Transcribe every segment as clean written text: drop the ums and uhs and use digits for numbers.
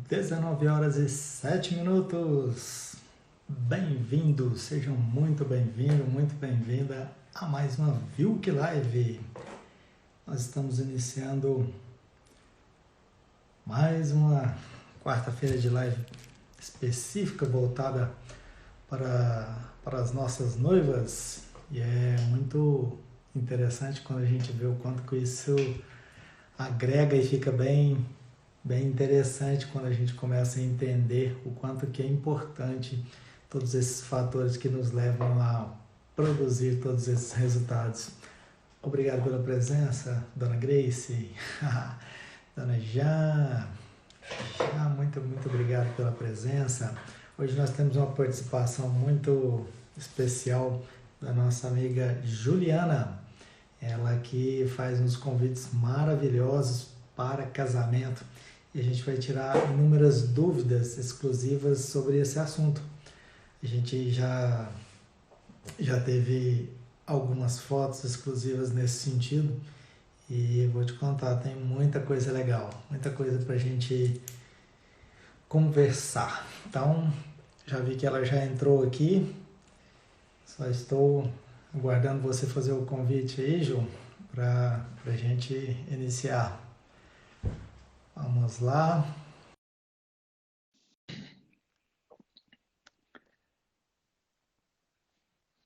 19 horas e 7 minutos. Bem-vindo, sejam muito bem-vindo, muito bem-vinda a mais uma Vilk Live. Nós estamos iniciando mais uma quarta-feira de live específica voltada para as nossas noivas. E é muito interessante quando a gente vê o quanto que isso agrega e fica bem interessante quando a gente começa a entender o quanto que é importante todos esses fatores que nos levam a produzir todos esses resultados. Obrigado pela presença, Dona Grace, Dona Já, muito obrigado pela presença. Hoje nós temos uma participação muito especial da nossa amiga Juliana. Ela que faz uns convites maravilhosos para casamento e a gente vai tirar inúmeras dúvidas exclusivas sobre esse assunto. A gente já teve algumas fotos exclusivas nesse sentido e vou te contar, tem muita coisa legal, muita coisa para a gente conversar. Então, já vi que ela já entrou aqui, só estou aguardando você fazer o convite aí, Ju, para a gente iniciar. Vamos lá.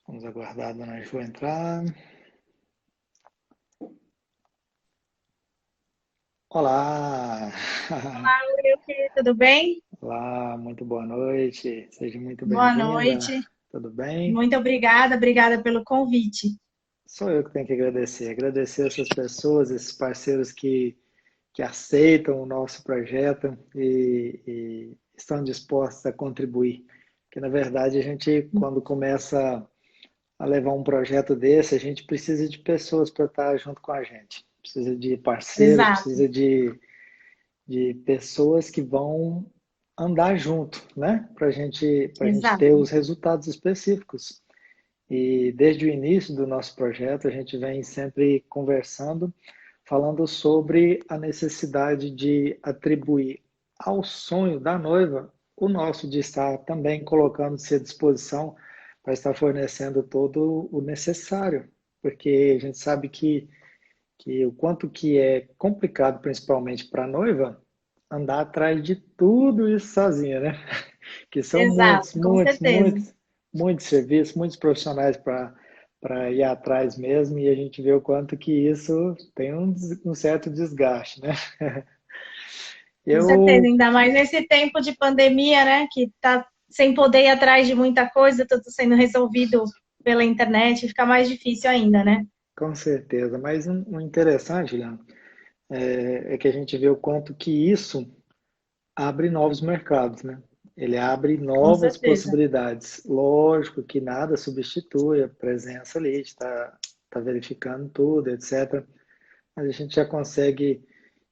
Vamos aguardar a Dona Ju entrar. Olá! Olá, Wilke, tudo bem? Olá, muito boa noite. Seja muito Boa bem-vinda. noite. Tudo bem? Muito obrigada pelo convite. Sou eu que tenho que agradecer. Agradecer essas pessoas, esses parceiros que aceitam o nosso projeto e estão dispostos a contribuir. Porque, na verdade, a gente, quando começa a levar um projeto desse, a gente precisa de pessoas para estar junto com a gente. Precisa de parceiros, Exato, precisa de pessoas que vão andar junto, né? Para gente ter exato. os resultados específicos. E desde o início do nosso projeto, a gente vem sempre conversando, falando sobre a necessidade de atribuir ao sonho da noiva o nosso de estar também colocando-se à disposição para estar fornecendo todo o necessário, porque a gente sabe que o quanto que é complicado, principalmente para a noiva, andar atrás de tudo isso sozinha, né? Que são Exato, com certeza. muitos serviços, muitos profissionais para ir atrás mesmo, e a gente vê o quanto que isso tem um certo desgaste, né? Com certeza, Eu, ainda mais nesse tempo de pandemia, né? Que tá sem poder ir atrás de muita coisa, tudo sendo resolvido pela internet, fica mais difícil ainda, né? com certeza, mas um interessante, Juliano, é que a gente vê o quanto que isso abre novos mercados, né? Ele abre Com novas certeza. possibilidades. Lógico que nada substitui a presença ali, de tá verificando tudo, etc. Mas a gente já consegue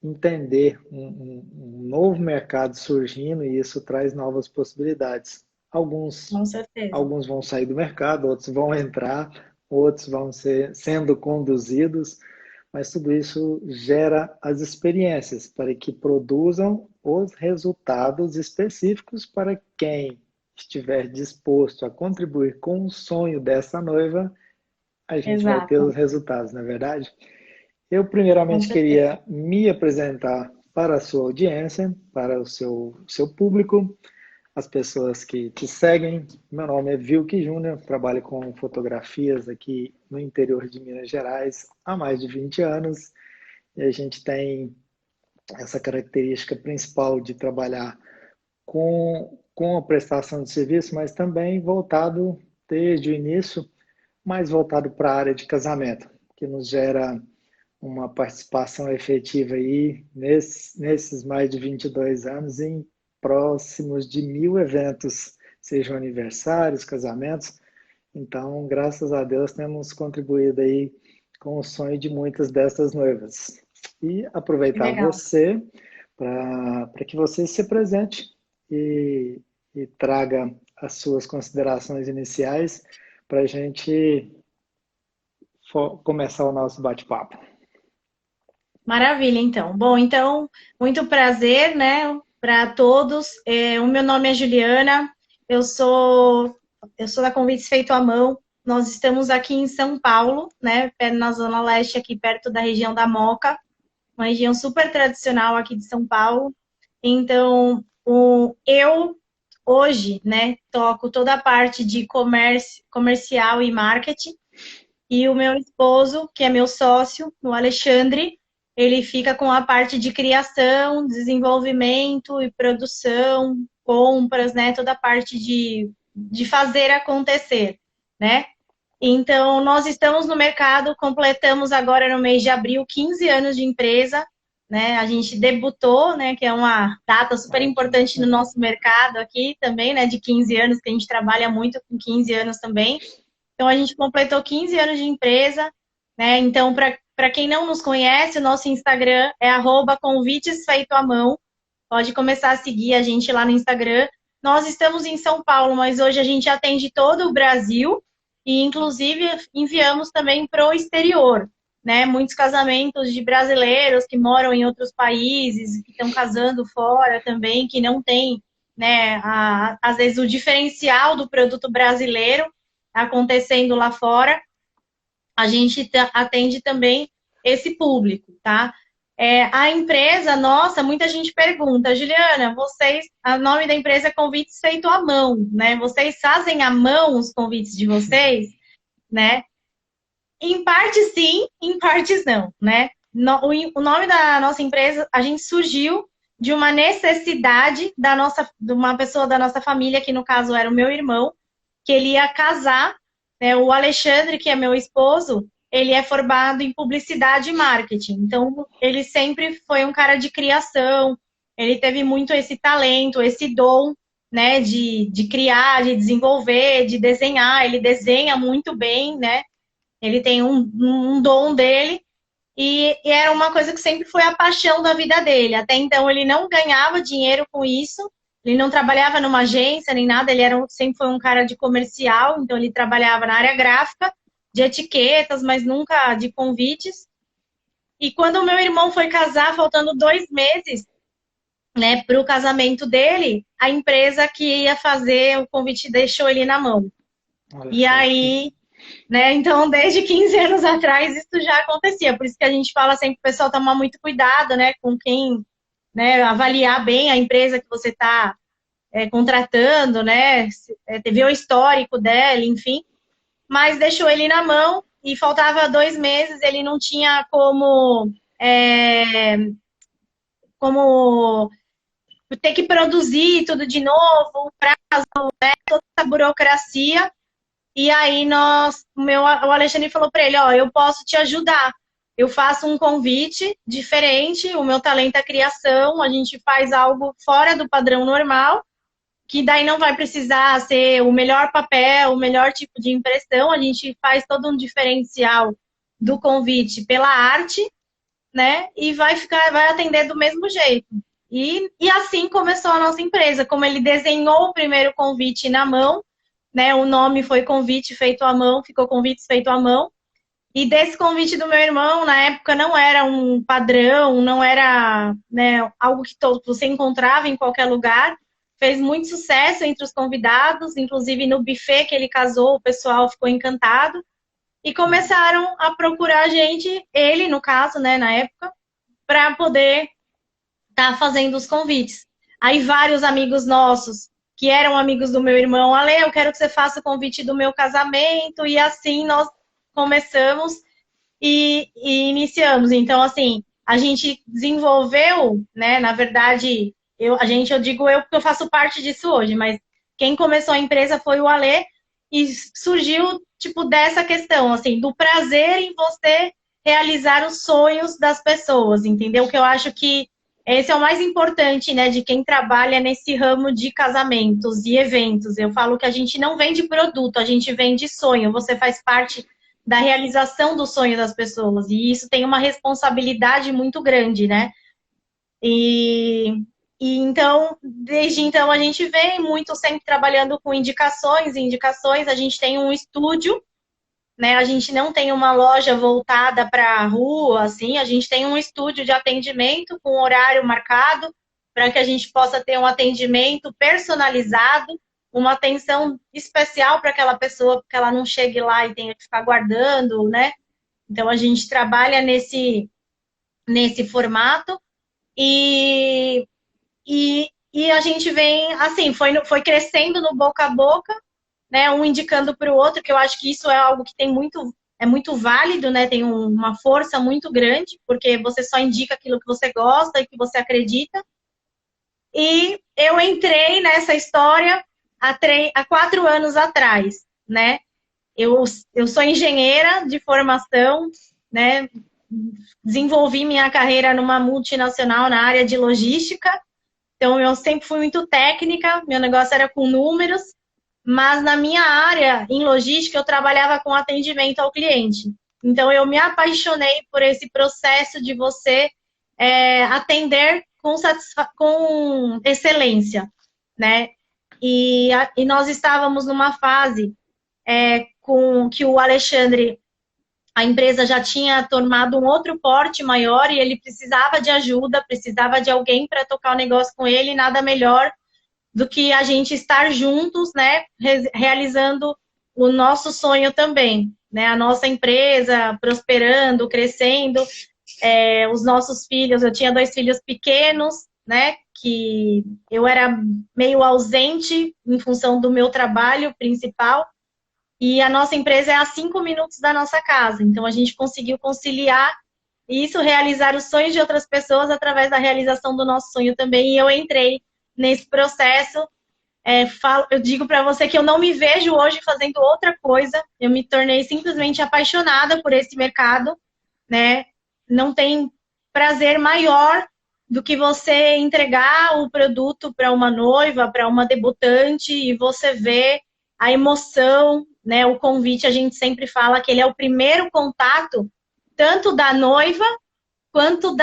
entender um novo mercado surgindo e isso traz novas possibilidades. Com certeza. Alguns vão sair do mercado, outros vão entrar, outros vão ser sendo conduzidos, mas tudo isso gera as experiências para que produzam os resultados específicos para quem estiver disposto a contribuir com o sonho dessa noiva, a gente vai ter Exato, os resultados, não é verdade? Eu com primeiramente certeza. queria me apresentar para a sua audiência, para o seu público, as pessoas que te seguem. Meu nome é Vilk Júnior, trabalho com fotografias aqui no interior de Minas Gerais há mais de 20 anos. E a gente tem essa característica principal de trabalhar com a prestação de serviço, mas também voltado desde o início, mais voltado para a área de casamento, que nos gera uma participação efetiva aí nesses mais de 22 anos em próximos de 1.000 eventos, sejam aniversários, casamentos. Então, graças a Deus, temos contribuído aí com o sonho de muitas dessas noivas. E Que aproveitar legal. você para que você se apresente e, e traga as suas considerações iniciais para a gente começar o nosso bate-papo. Maravilha, então. Bom, então, muito prazer, né? para todos. O meu nome é Juliana, eu sou da Convites Feito à Mão. Nós estamos aqui em São Paulo, né, na Zona Leste, aqui perto da região da Moca, uma região super tradicional aqui de São Paulo. Então, eu hoje, né, toco toda a parte de comercial e marketing, e o meu esposo, que é meu sócio, o Alexandre, ele fica com a parte de criação, desenvolvimento e produção, compras, né, toda a parte de fazer acontecer, né? Então, nós estamos no mercado, completamos agora no mês de abril 15 anos de empresa, né? A gente debutou, né, que é uma data super importante no nosso mercado aqui também, né, de 15 anos, que a gente trabalha muito com 15 anos também. Então, a gente completou 15 anos de empresa, né? Então, para quem não nos conhece, o nosso Instagram é @convitesfeitoamão. Pode começar a seguir a gente lá no Instagram. Nós estamos em São Paulo, mas hoje a gente atende todo o Brasil e, inclusive, enviamos também para o exterior, né? Muitos casamentos de brasileiros que moram em outros países, que estão casando fora também, que não tem, né, às vezes, o diferencial do produto brasileiro acontecendo lá fora. A gente atende também esse público, tá? A empresa, nossa, muita gente pergunta, Juliana, o nome da empresa é Convites Feito à Mão, né? Vocês fazem à mão os convites de vocês, né? Em parte sim, em partes não, né? O nome da nossa empresa, a gente surgiu de uma necessidade de uma pessoa da nossa família, que no caso era o meu irmão, que ele ia casar, né? O Alexandre, que é meu esposo, ele é formado em publicidade e marketing. Então, ele sempre foi um cara de criação, ele teve muito esse talento, esse dom, né, de criar, de desenvolver, de desenhar. Ele desenha muito bem, né? Ele tem um dom dele. E era uma coisa que sempre foi a paixão da vida dele. Até então, ele não ganhava dinheiro com isso, ele não trabalhava numa agência nem nada, ele sempre foi um cara de comercial, então ele trabalhava na área gráfica, de etiquetas, mas nunca de convites. E quando o meu irmão foi casar, faltando 2 meses, né, para o casamento dele, a empresa que ia fazer o convite deixou ele na mão. E aí, né, então desde 15 anos atrás isso já acontecia, por isso que a gente fala sempre para o pessoal tomar muito cuidado, né, com quem, né, avaliar bem a empresa que você está contratando, né, ver o histórico dela, enfim. Mas deixou ele na mão e faltava 2 meses, ele não tinha como ter que produzir tudo de novo, o prazo, né, toda essa burocracia. E aí o Alexandre falou para ele, ó, eu posso te ajudar. Eu faço um convite diferente, o meu talento é criação, a gente faz algo fora do padrão normal, que daí não vai precisar ser o melhor papel, o melhor tipo de impressão, a gente faz todo um diferencial do convite pela arte, né? E vai atender do mesmo jeito. E assim começou a nossa empresa, como ele desenhou o primeiro convite na mão, né? O nome foi Convite Feito à Mão, ficou Convites Feito à Mão. E desse convite do meu irmão, na época, não era um padrão, não era, né, algo que você encontrava em qualquer lugar. Fez muito sucesso entre os convidados, inclusive no buffet que ele casou, o pessoal ficou encantado. E começaram a procurar a gente, ele, no caso, né, na época, para poder estar fazendo os convites. Aí vários amigos nossos, que eram amigos do meu irmão, Ale, eu quero que você faça o convite do meu casamento, e assim nós começamos e iniciamos. Então, assim, a gente desenvolveu, né, na verdade, eu digo eu porque eu faço parte disso hoje, mas quem começou a empresa foi o Ale, e surgiu, tipo, dessa questão, assim, do prazer em você realizar os sonhos das pessoas, entendeu? Que eu acho que esse é o mais importante, né, de quem trabalha nesse ramo de casamentos e eventos. Eu falo que a gente não vende produto, a gente vende sonho. Você faz parte da realização do sonho das pessoas. E isso tem uma responsabilidade muito grande, né? E então, desde então, a gente vem muito sempre trabalhando com indicações. A gente tem um estúdio, né? A gente não tem uma loja voltada para a rua, assim. A gente tem um estúdio de atendimento com horário marcado, para que a gente possa ter um atendimento personalizado, uma atenção especial para aquela pessoa, porque ela não chegue lá e tenha que ficar guardando, né? Então, a gente trabalha nesse formato e a gente vem, assim, foi crescendo no boca a boca, né? Um indicando para o outro, que eu acho que isso é algo que é muito válido, né? Tem uma força muito grande, porque você só indica aquilo que você gosta e que você acredita. E eu entrei nessa história há 4 anos atrás, né? Eu sou engenheira de formação, né? Desenvolvi minha carreira numa multinacional na área de logística. Então, eu sempre fui muito técnica, meu negócio era com números, mas na minha área, em logística, eu trabalhava com atendimento ao cliente. Então, eu me apaixonei por esse processo de você atender com excelência, né? E nós estávamos numa fase com que o Alexandre, a empresa já tinha tomado um outro porte maior e ele precisava de ajuda, precisava de alguém para tocar o negócio com ele, e nada melhor do que a gente estar juntos, né, realizando o nosso sonho também, né, a nossa empresa prosperando, crescendo, os nossos filhos, eu tinha 2 filhos pequenos, né, que eu era meio ausente em função do meu trabalho principal, e a nossa empresa é a 5 minutos da nossa casa, então a gente conseguiu conciliar isso, realizar os sonhos de outras pessoas através da realização do nosso sonho também, e eu entrei nesse processo. Eu digo para você que eu não me vejo hoje fazendo outra coisa, eu me tornei simplesmente apaixonada por esse mercado, né? Não tem prazer maior do que você entregar o produto para uma noiva, para uma debutante, e você ver a emoção, né? O convite, a gente sempre fala que ele é o primeiro contato, tanto da noiva quanto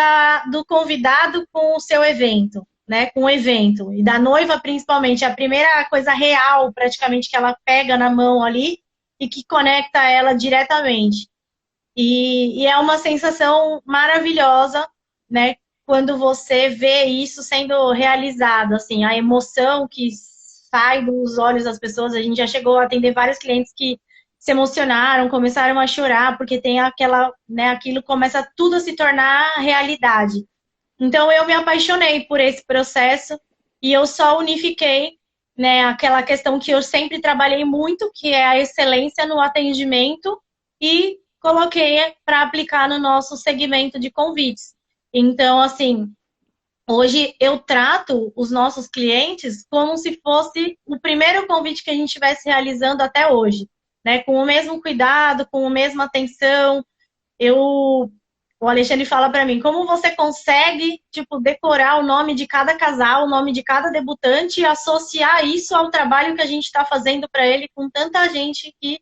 do convidado com o seu evento, né? Com o evento. E da noiva, principalmente, a primeira coisa real, praticamente, que ela pega na mão ali e que conecta ela diretamente. E é uma sensação maravilhosa, né? Quando você vê isso sendo realizado, assim, a emoção que sai dos olhos das pessoas. A gente já chegou a atender vários clientes que se emocionaram, começaram a chorar, porque tem aquela, né, aquilo começa tudo a se tornar realidade. Então, eu me apaixonei por esse processo e eu só unifiquei, né, aquela questão que eu sempre trabalhei muito, que é a excelência no atendimento, e coloquei para aplicar no nosso segmento de convites. Então, assim, hoje eu trato os nossos clientes como se fosse o primeiro convite que a gente estivesse realizando até hoje, né? Com o mesmo cuidado, com a mesma atenção. O Alexandre fala para mim, como você consegue, tipo, decorar o nome de cada casal, o nome de cada debutante e associar isso ao trabalho que a gente está fazendo para ele com tanta gente que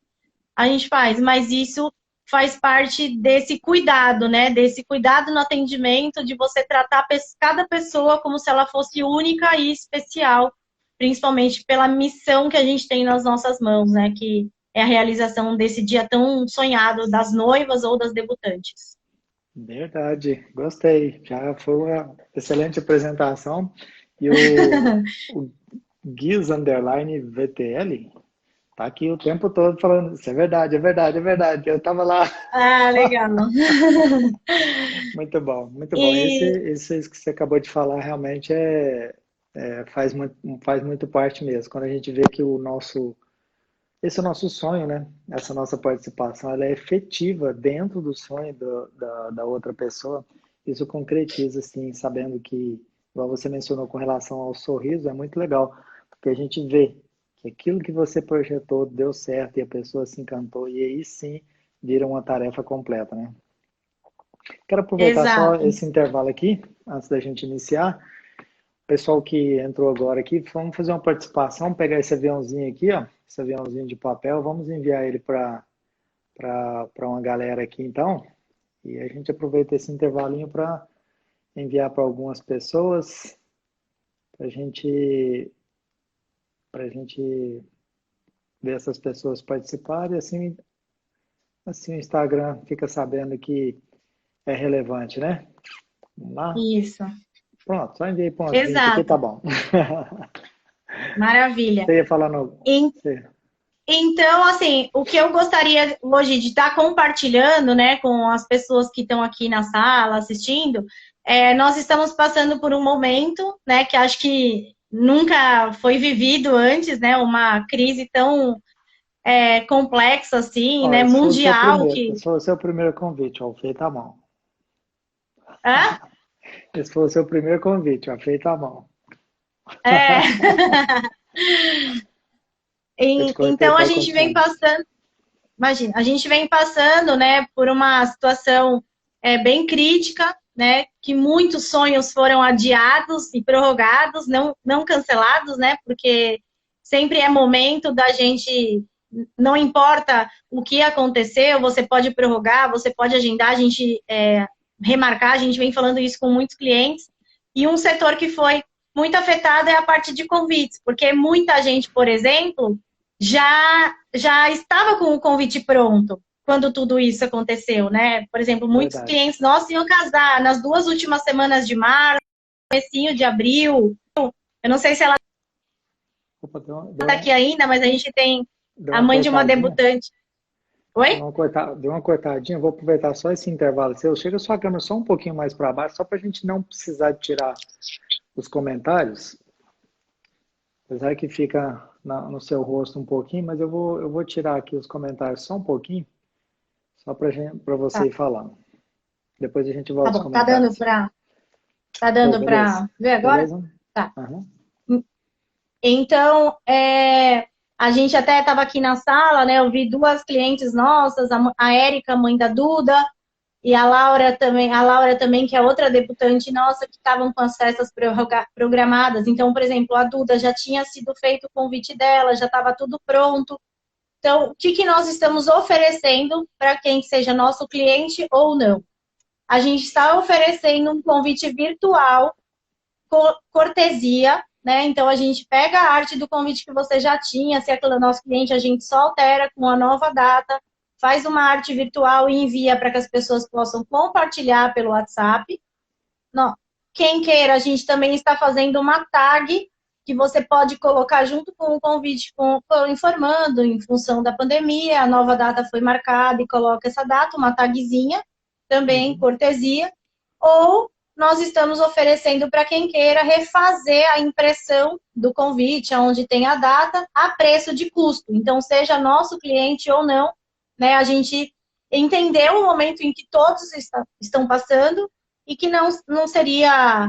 a gente faz. Mas isso faz parte desse cuidado, né? Desse cuidado no atendimento, de você tratar cada pessoa como se ela fosse única e especial, principalmente pela missão que a gente tem nas nossas mãos, né? Que é a realização desse dia tão sonhado das noivas ou das debutantes. Verdade, gostei. Já foi uma excelente apresentação. E o Guiz Underline VTL tá aqui o tempo todo falando, isso é verdade, é verdade, é verdade. Eu tava lá. Ah, legal. Muito bom, muito bom. E Esse que você acabou de falar realmente faz muito parte mesmo. Quando a gente vê que esse é o nosso sonho, né? Essa nossa participação, ela é efetiva dentro do sonho da outra pessoa. Isso concretiza, assim, sabendo que, igual você mencionou com relação ao sorriso, é muito legal, porque a gente vê que aquilo que você projetou deu certo e a pessoa se encantou, e aí sim vira uma tarefa completa, né? Quero aproveitar só exato. esse intervalo aqui, antes da gente iniciar. Pessoal que entrou agora aqui, vamos fazer uma participação, pegar esse aviãozinho aqui, ó, esse aviãozinho de papel, vamos enviar ele para uma galera aqui então, e a gente aproveita esse intervalinho para enviar para algumas pessoas, para a gente ver essas pessoas participarem, e assim o Instagram fica sabendo que é relevante, né? Vamos lá? Isso. Pronto, só enviei para umas 20 aqui, tá Exato. bom. Maravilha. Você ia falar no... Então, assim, o que eu gostaria hoje de estar compartilhando, né, com as pessoas que estão aqui na sala assistindo, nós estamos passando por um momento, né, que acho que nunca foi vivido antes, né, uma crise tão complexa assim, Ó, né, mundial que... esse foi o seu primeiro convite, ó, feito à mão. Hã? Esse foi o seu primeiro convite, ó, feito à mão. É. Eu te cortei, Então a pode gente vem continuar. passando, imagina, a gente vem passando, né, por uma situação bem crítica, né, que muitos sonhos foram adiados e prorrogados, não cancelados, né, porque sempre é momento da gente, não importa o que aconteceu, você pode prorrogar, você pode agendar, a gente remarcar, a gente vem falando isso com muitos clientes, e um setor que foi muito afetado é a parte de convites, porque muita gente, por exemplo, já estava com o convite pronto quando tudo isso aconteceu, né? Por exemplo, muitos Verdade. clientes nossos iam casar nas 2 últimas semanas de março, comecinho de abril. Eu não sei se ela Opa, está aqui ainda, mas a gente tem deu a uma mãe de uma cortadinha. debutante. Oi? Deu uma cortadinha, vou aproveitar só esse intervalo seu. Chega a sua câmera só um pouquinho mais para baixo, só para a gente não precisar de tirar os comentários. Apesar que fica no seu rosto um pouquinho, mas eu vou tirar aqui os comentários só um pouquinho, só para você Tá, ir falando. Depois a gente tá volta aos bom. Tá comentários. dando Beleza? para ver agora? Beleza? Tá. Uhum. Então, a gente até estava aqui na sala, né? Eu vi 2 clientes nossas, a Érica, mãe da Duda, e a Laura também, que é outra debutante nossa, que estavam com as festas programadas. Então, por exemplo, a Duda já tinha sido feito o convite dela, já estava tudo pronto. Então, o que nós estamos oferecendo para quem seja nosso cliente ou não? A gente está oferecendo um convite virtual, cortesia, né? Então, a gente pega a arte do convite que você já tinha, se é nosso cliente, a gente só altera com a nova data, faz uma arte virtual e envia para que as pessoas possam compartilhar pelo WhatsApp. Não. Quem queira, a gente também está fazendo uma tag que você pode colocar junto com o convite, informando em função da pandemia, a nova data foi marcada e coloca essa data, uma tagzinha, também cortesia. Ou nós estamos oferecendo para quem queira refazer a impressão do convite, onde tem a data, a preço de custo. Então, seja nosso cliente ou não, né, a gente entendeu o momento em que todos estão passando e que não seria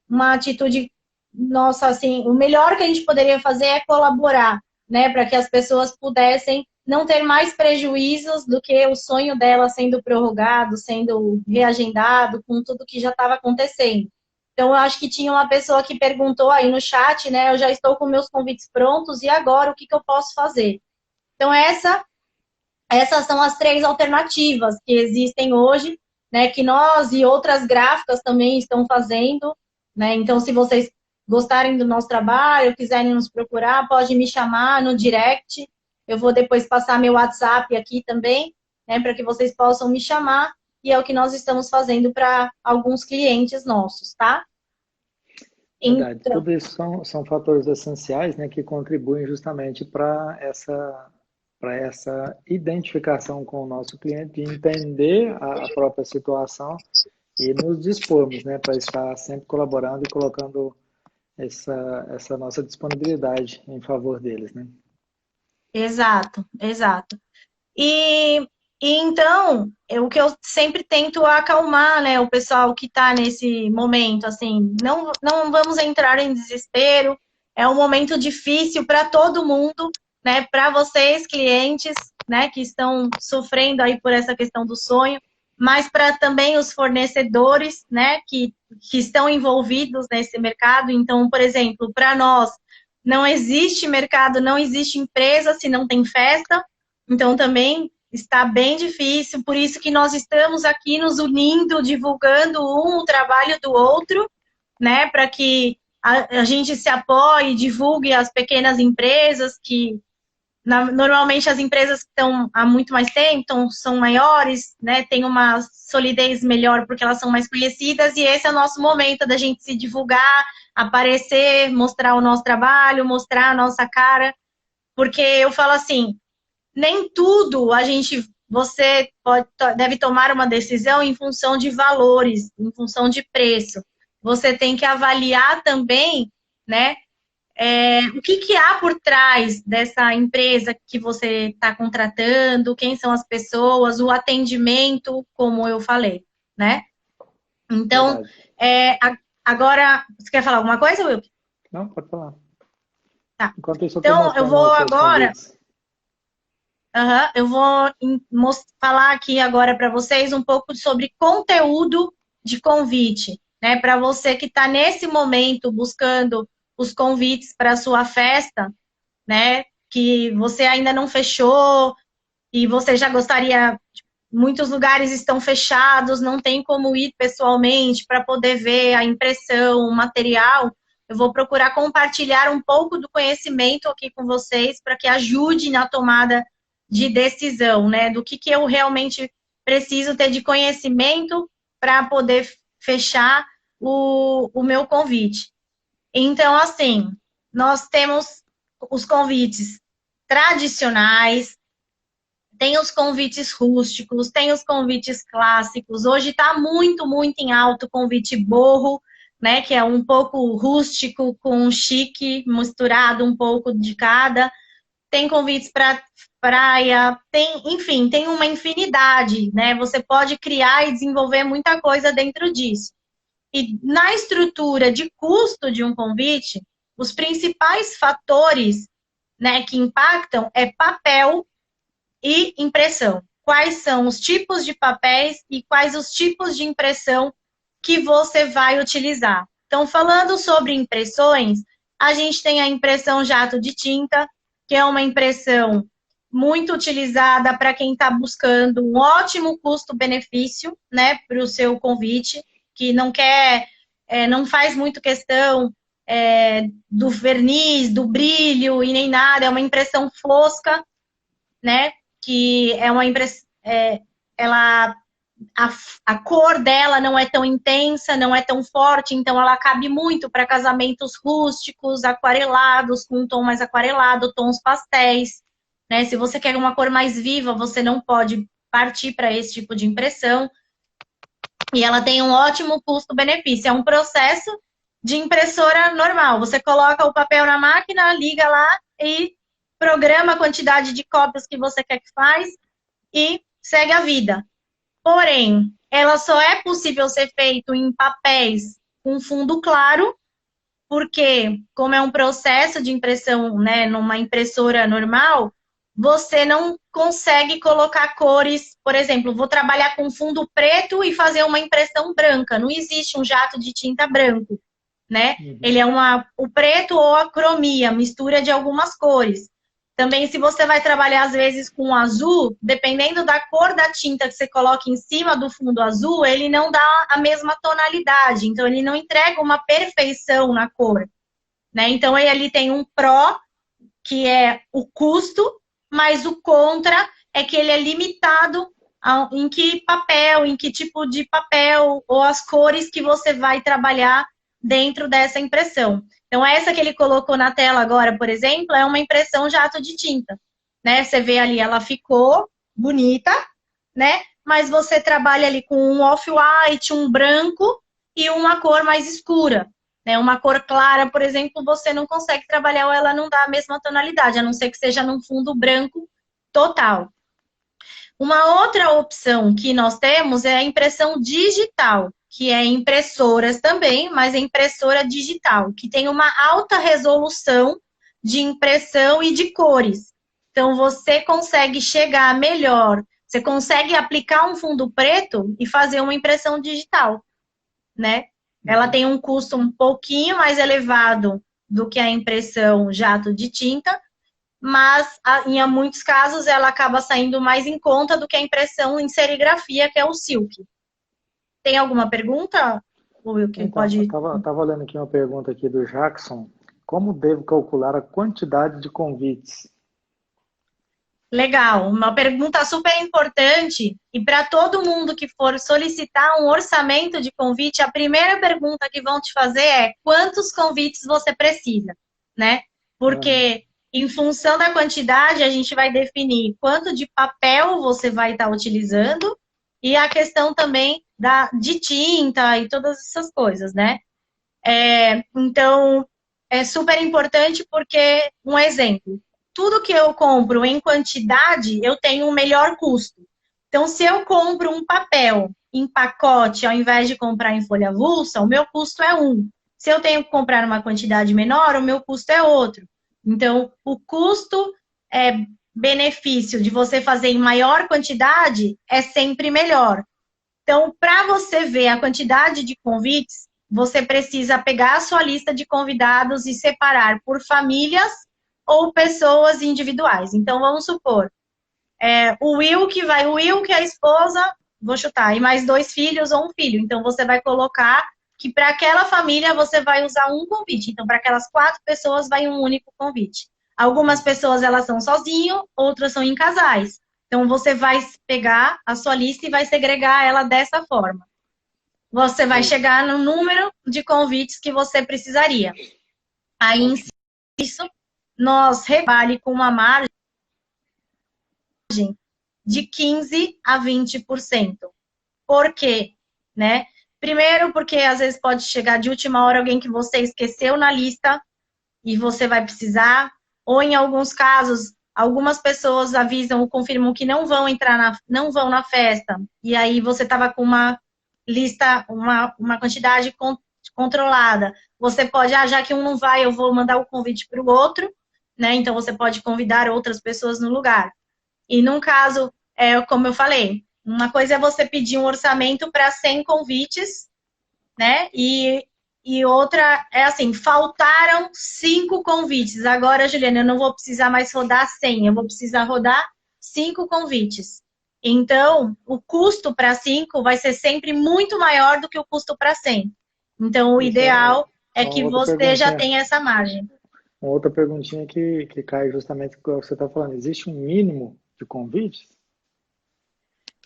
uma atitude nossa, assim, o melhor que a gente poderia fazer é colaborar, né, para que as pessoas pudessem não ter mais prejuízos do que o sonho dela sendo prorrogado, sendo reagendado, com tudo que já estava acontecendo. Então, eu acho que tinha uma pessoa que perguntou aí no chat, né, eu já estou com meus convites prontos, e agora o que eu posso fazer? Então, essas são as 3 alternativas que existem hoje, né, que nós e outras gráficas também estão fazendo, né? Então, se vocês gostarem do nosso trabalho, quiserem nos procurar, pode me chamar no direct. Eu vou depois passar meu WhatsApp aqui também, né, para que vocês possam me chamar, e é o que nós estamos fazendo para alguns clientes nossos, tá? Verdade. Então, Tudo isso são fatores essenciais, né, que contribuem justamente para essa identificação com o nosso cliente, de entender a própria situação e nos dispormos, né, para estar sempre colaborando e colocando essa nossa disponibilidade em favor deles, né? exato. E então, o que eu sempre tento acalmar, né, o pessoal que está nesse momento, assim, não vamos entrar em desespero, é um momento difícil para todo mundo, né, para vocês, clientes, né, que estão sofrendo aí por essa questão do sonho, mas para também os fornecedores, né, que estão envolvidos nesse mercado. Então, por exemplo, para nós, não existe mercado, não existe empresa se não tem festa, então também está bem difícil, por isso que nós estamos aqui nos unindo, divulgando o trabalho do outro, né, para que a gente se apoie, divulgue as pequenas empresas que Normalmente as empresas que estão há muito mais tempo são maiores, né? Tem uma solidez melhor porque elas são mais conhecidas, e esse é o nosso momento da gente se divulgar, aparecer, mostrar o nosso trabalho, mostrar a nossa cara, porque eu falo assim, nem tudo você deve tomar uma decisão em função de valores, em função de preço. Você tem que avaliar também, né? O que há por trás dessa empresa que você está contratando, quem são as pessoas, o atendimento, como eu falei, né? Então, agora, você quer falar alguma coisa, Will? Não, pode falar. Tá. Enquanto isso, Então, eu vou agora... convites. Eu vou falar aqui agora para vocês um pouco sobre conteúdo de convite, né? Para você que está nesse momento buscando os convites para a sua festa, né? Que você ainda não fechou e você já gostaria. Muitos lugares estão fechados, não tem como ir pessoalmente para poder ver a impressão, o material. Eu vou procurar compartilhar um pouco do conhecimento aqui com vocês para que ajude na tomada de decisão, né? Do que eu realmente preciso ter de conhecimento para poder fechar o meu convite. Então, assim, nós temos os convites tradicionais, tem os convites rústicos, tem os convites clássicos. Hoje está muito, muito em alta o convite boho, né? Que é um pouco rústico com chique, misturado um pouco de cada. Tem convites para praia, enfim, tem uma infinidade, né? Você pode criar e desenvolver muita coisa dentro disso. E na estrutura de custo de um convite, os principais fatores, né, que impactam é papel e impressão. Quais são os tipos de papéis e quais os tipos de impressão que você vai utilizar. Então, falando sobre impressões, a gente tem a impressão jato de tinta, que é uma impressão muito utilizada para quem está buscando um ótimo custo-benefício, né, para o seu convite, que não quer, não faz muito questão do verniz, do brilho e nem nada, é uma impressão fosca, né, que é uma impressão, a cor dela não é tão intensa, não é tão forte, então ela cabe muito para casamentos rústicos, aquarelados, com um tom mais aquarelado, tons pastéis, né? Se você quer uma cor mais viva, você não pode partir para esse tipo de impressão. E ela tem um ótimo custo-benefício. É um processo de impressora normal. Você coloca o papel na máquina, liga lá e programa a quantidade de cópias que você quer que faz e segue a vida. Porém, ela só é possível ser feito em papéis com fundo claro, porque, como é um processo de impressão, né, numa impressora normal, você não consegue colocar cores. Por exemplo, vou trabalhar com fundo preto e fazer uma impressão branca. Não existe um jato de tinta branco, né? Ele é o preto ou a cromia, mistura de algumas cores. Também, se você vai trabalhar, às vezes, com azul, dependendo da cor da tinta que você coloca em cima do fundo azul, ele não dá a mesma tonalidade. Então, ele não entrega uma perfeição na cor, né? Então, ele tem um pró, que é o custo, mas o contra é que ele é limitado em que papel, em que tipo de papel, ou as cores que você vai trabalhar dentro dessa impressão. Então, essa que ele colocou na tela agora, por exemplo, é uma impressão jato de tinta, né? Você vê ali, ela ficou bonita, né? Mas você trabalha ali com um off-white, um branco e uma cor mais escura, né? Uma cor clara, por exemplo, você não consegue trabalhar ou ela não dá a mesma tonalidade, a não ser que seja num fundo branco total. Uma outra opção que nós temos é a impressão digital, que é impressoras também, mas é impressora digital, que tem uma alta resolução de impressão e de cores. Então, você consegue chegar melhor, você consegue aplicar um fundo preto e fazer uma impressão digital, né? Ela tem um custo um pouquinho mais elevado do que a impressão jato de tinta, mas em muitos casos ela acaba saindo mais em conta do que a impressão em serigrafia, que é o silk. Tem alguma pergunta, Wilkin? Então, Pode... eu estava olhando aqui uma pergunta aqui do Jackson. Como devo calcular a quantidade de convites? Legal, uma pergunta super importante. E para todo mundo que for solicitar um orçamento de convite, a primeira pergunta que vão te fazer é quantos convites você precisa, né? Porque em função da quantidade, a gente vai definir quanto de papel você vai estar utilizando e a questão também de tinta e todas essas coisas, né? Então, é super importante porque, um exemplo, tudo que eu compro em quantidade, eu tenho um melhor custo. Então, se eu compro um papel em pacote, ao invés de comprar em folha avulsa, o meu custo é um. Se eu tenho que comprar uma quantidade menor, o meu custo é outro. Então, o custo benefício de você fazer em maior quantidade é sempre melhor. Então, para você ver a quantidade de convites, você precisa pegar a sua lista de convidados e separar por famílias ou pessoas individuais. Então, vamos supor, o Will, que é a esposa, vou chutar, e mais 2 filhos ou um filho. Então, você vai colocar que para aquela família você vai usar um convite. Então, para aquelas 4 pessoas vai um único convite. Algumas pessoas, elas são sozinhas, outras são em casais. Então, você vai pegar a sua lista e vai segregar ela dessa forma. Você vai chegar no número de convites que você precisaria. Aí, em isso, nós revale com uma margem de 15% a 20%. Por quê? Né? Primeiro, porque às vezes pode chegar de última hora alguém que você esqueceu na lista e você vai precisar, ou em alguns casos, algumas pessoas avisam ou confirmam que não vão não vão na festa, e aí você estava com uma lista, uma quantidade controlada. Você pode, já que um não vai, eu vou mandar o convite para o outro, né? Então você pode convidar outras pessoas no lugar. E num caso, como eu falei, uma coisa é você pedir um orçamento para 100 convites, né? E outra é assim, faltaram 5 convites. Agora, Juliana, eu não vou precisar mais rodar 100, eu vou precisar rodar 5 convites. Então, o custo para 5 vai ser sempre muito maior do que o custo para 100. Então, o ideal é que você já tenha essa margem. Uma outra perguntinha que cai justamente com o que você está falando. Existe um mínimo de convites?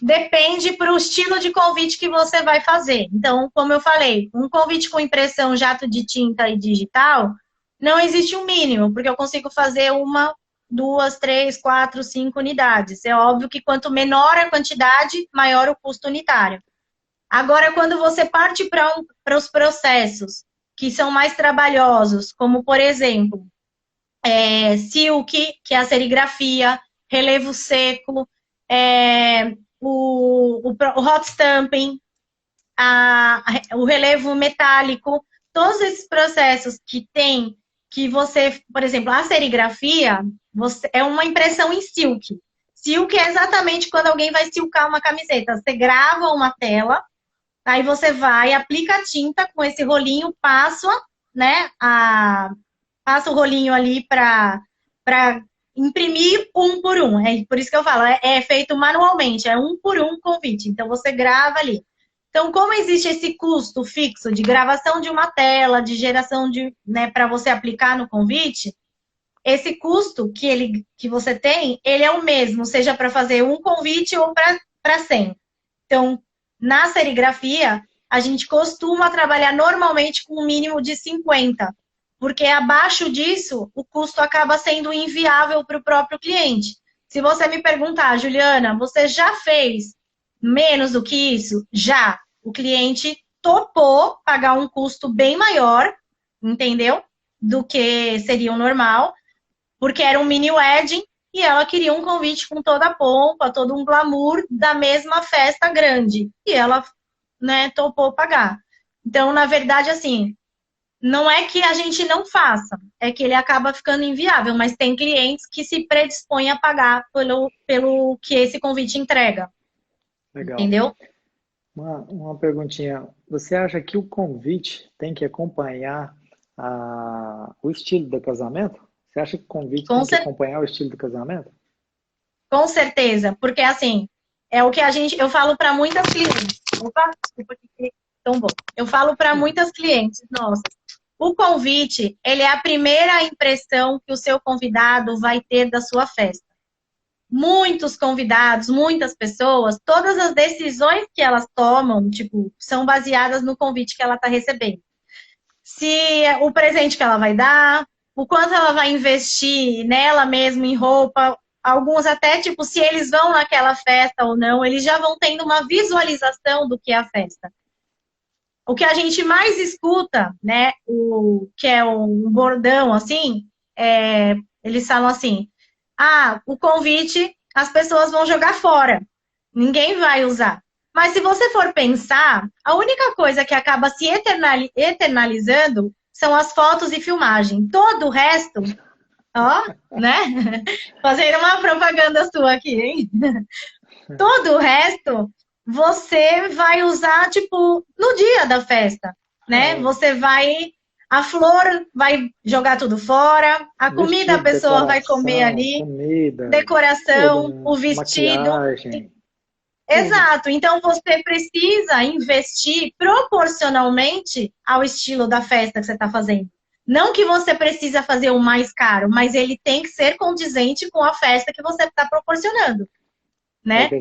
Depende para o estilo de convite que você vai fazer. Então, como eu falei, um convite com impressão jato de tinta e digital, não existe um mínimo, porque eu consigo fazer 1, 2, 3, 4, 5 unidades. É óbvio que quanto menor a quantidade, maior o custo unitário. Agora, quando você parte para os processos que são mais trabalhosos, como, por exemplo, silk, que é a serigrafia, relevo seco, o hot stamping, o relevo metálico, todos esses processos que você, por exemplo, a serigrafia é uma impressão em silk. Silk é exatamente quando alguém vai silcar uma camiseta. Você grava uma tela, aí você vai, aplica a tinta com esse rolinho, passa o rolinho ali para imprimir um por um. É por isso que eu falo, é feito manualmente, é um por um convite. Então, você grava ali. Então, como existe esse custo fixo de gravação de uma tela, de geração para você aplicar no convite, esse custo que você tem, ele é o mesmo, seja para fazer um convite ou para 100. Então, na serigrafia, a gente costuma trabalhar normalmente com um mínimo de 50, porque abaixo disso, o custo acaba sendo inviável para o próprio cliente. Se você me perguntar, Juliana, você já fez menos do que isso? Já. O cliente topou pagar um custo bem maior, entendeu? Do que seria o normal, porque era um mini wedding e ela queria um convite com toda a pompa, todo um glamour da mesma festa grande. E ela, topou pagar. Então, na verdade, assim, não é que a gente não faça, é que ele acaba ficando inviável, mas tem clientes que se predispõem a pagar pelo que esse convite entrega. Legal. Entendeu? Uma perguntinha. Você acha que o convite tem que acompanhar o estilo do casamento? Você acha que o convite tem que acompanhar o estilo do casamento? Com certeza, porque assim, é o que eu falo para muitas clientes. Opa, desculpa que tão bom. Eu falo para muitas clientes, nossa, o convite, ele é a primeira impressão que o seu convidado vai ter da sua festa. muitos convidados, muitas pessoas, todas as decisões que elas tomam, tipo, são baseadas no convite que ela está recebendo. Se o presente que ela vai dar, o quanto ela vai investir nela mesma, em roupa, alguns até, tipo, se eles vão naquela festa ou não, eles já vão tendo uma visualização do que é a festa. O que a gente mais escuta, né, que é um bordão, assim, eles falam assim, o convite as pessoas vão jogar fora, ninguém vai usar. Mas se você for pensar, a única coisa que acaba se eternalizando são as fotos e filmagem. Todo o resto, né? Fazendo uma propaganda sua aqui, hein? Todo o resto você vai usar, tipo, no dia da festa, né? Você vai... A flor vai jogar tudo fora, a comida a pessoa vai comer ali, decoração, o vestido. Maquiagem. Exato, então você precisa investir proporcionalmente ao estilo da festa que você está fazendo. Não que você precisa fazer o mais caro, mas ele tem que ser condizente com a festa que você está proporcionando, né? É o que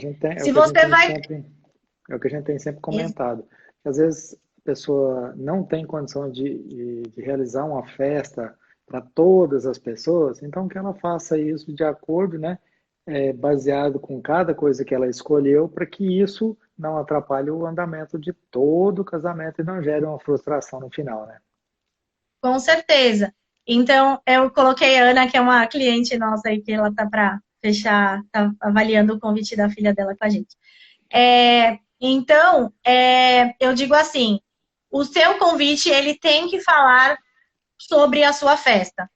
a gente tem sempre comentado. Às vezes a pessoa não tem condição de realizar uma festa para todas as pessoas, então que ela faça isso de acordo, né? Baseado com cada coisa que ela escolheu, para que isso não atrapalhe o andamento de todo o casamento e não gere uma frustração no final, né? Com certeza. Então, eu coloquei a Ana, que é uma cliente nossa aí, que ela tá para fechar, tá avaliando o convite da filha dela com a gente. Então, eu digo assim, o seu convite, ele tem que falar sobre a sua festa,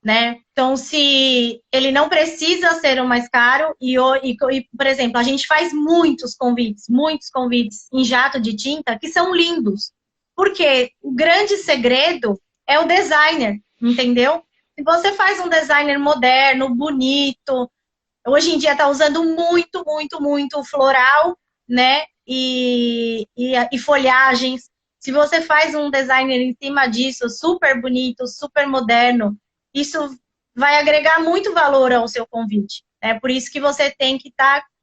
né? Então, se ele não precisa ser o mais caro, por exemplo, a gente faz muitos convites em jato de tinta que são lindos, porque o grande segredo é o designer, entendeu? Se você faz um designer moderno, bonito, hoje em dia tá usando muito, muito, muito floral, né? E folhagens. Se você faz um designer em cima disso, super bonito, super moderno, isso vai agregar muito valor ao seu convite. É por isso que você tem que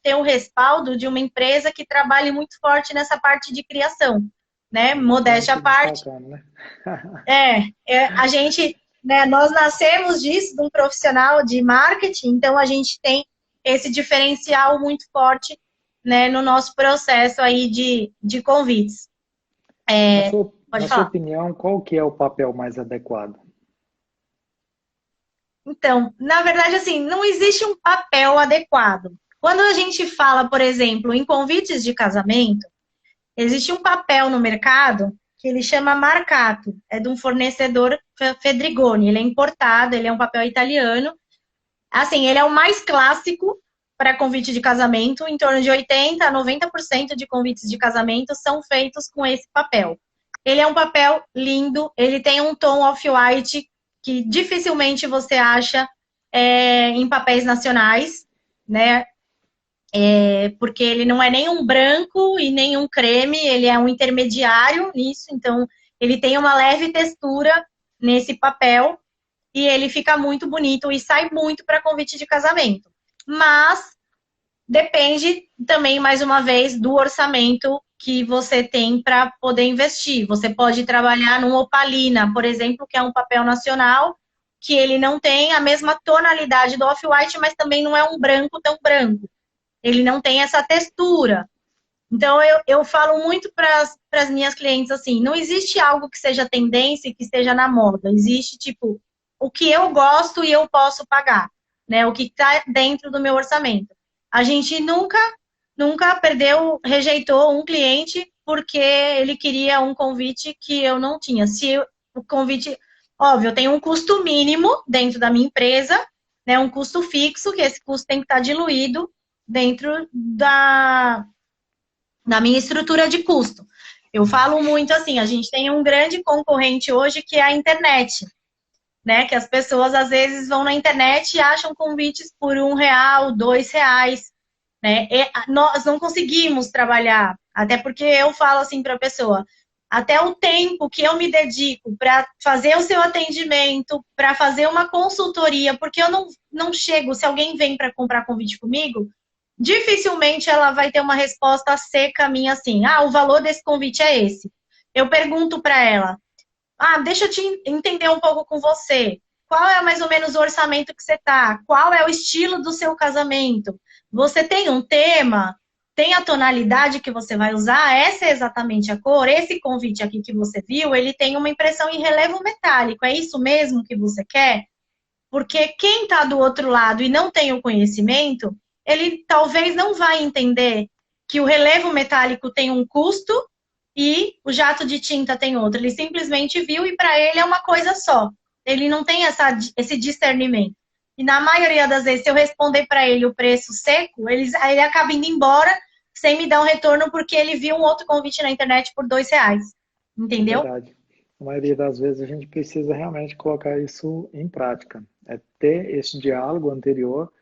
ter o respaldo de uma empresa que trabalhe muito forte nessa parte de criação, né? Modéstia à parte. Bacana, né? A gente, né, nós nascemos disso, de um profissional de marketing, então a gente tem esse diferencial muito forte, né, no nosso processo aí de convites. Na sua opinião, qual que é o papel mais adequado? Então, na verdade, assim, não existe um papel adequado. Quando a gente fala, por exemplo, em convites de casamento, existe um papel no mercado que ele chama marcato. É de um fornecedor Fedrigoni. Ele é importado, ele é um papel italiano. Assim, ele é o mais clássico para convite de casamento. Em torno de 80% a 90% de convites de casamento são feitos com esse papel. Ele é um papel lindo, ele tem um tom off-white que dificilmente você acha em papéis nacionais, né? Porque ele não é nem um branco e nem um creme, ele é um intermediário nisso, então ele tem uma leve textura nesse papel e ele fica muito bonito e sai muito para convite de casamento. Mas depende também, mais uma vez, do orçamento que você tem para poder investir. Você pode trabalhar num opalina, por exemplo, que é um papel nacional, que ele não tem a mesma tonalidade do off-white, mas também não é um branco tão branco. Ele não tem essa textura. Então, eu falo muito para as minhas clientes assim, não existe algo que seja tendência e que esteja na moda. Existe, tipo, o que eu gosto e eu posso pagar, né? O que está dentro do meu orçamento. A gente nunca rejeitou um cliente porque ele queria um convite que eu não tinha. Se o convite, óbvio, eu tenho um custo mínimo dentro da minha empresa, né? Um custo fixo, que esse custo tem que estar diluído dentro da minha estrutura de custo. Eu falo muito assim, a gente tem um grande concorrente hoje que é a internet, né? Que as pessoas às vezes vão na internet e acham convites por R$1, R$2, né? E nós não conseguimos trabalhar, até porque eu falo assim para a pessoa, até o tempo que eu me dedico para fazer o seu atendimento, para fazer uma consultoria, porque eu não chego, se alguém vem para comprar convite comigo, dificilmente ela vai ter uma resposta seca minha assim, o valor desse convite é esse. Eu pergunto para ela, deixa eu te entender um pouco com você. Qual é mais ou menos o orçamento que você tá? Qual é o estilo do seu casamento? Você tem um tema? Tem a tonalidade que você vai usar? Essa é exatamente a cor? Esse convite aqui que você viu, ele tem uma impressão em relevo metálico. É isso mesmo que você quer? Porque quem está do outro lado e não tem o conhecimento, ele talvez não vai entender que o relevo metálico tem um custo e o jato de tinta tem outro. Ele simplesmente viu e para ele é uma coisa só. Ele não tem esse discernimento. E na maioria das vezes, se eu responder para ele o preço seco, ele acaba indo embora sem me dar um retorno porque ele viu um outro convite na internet por R$2. Entendeu? Verdade. A maioria das vezes a gente precisa realmente colocar isso em prática. É ter esse diálogo anterior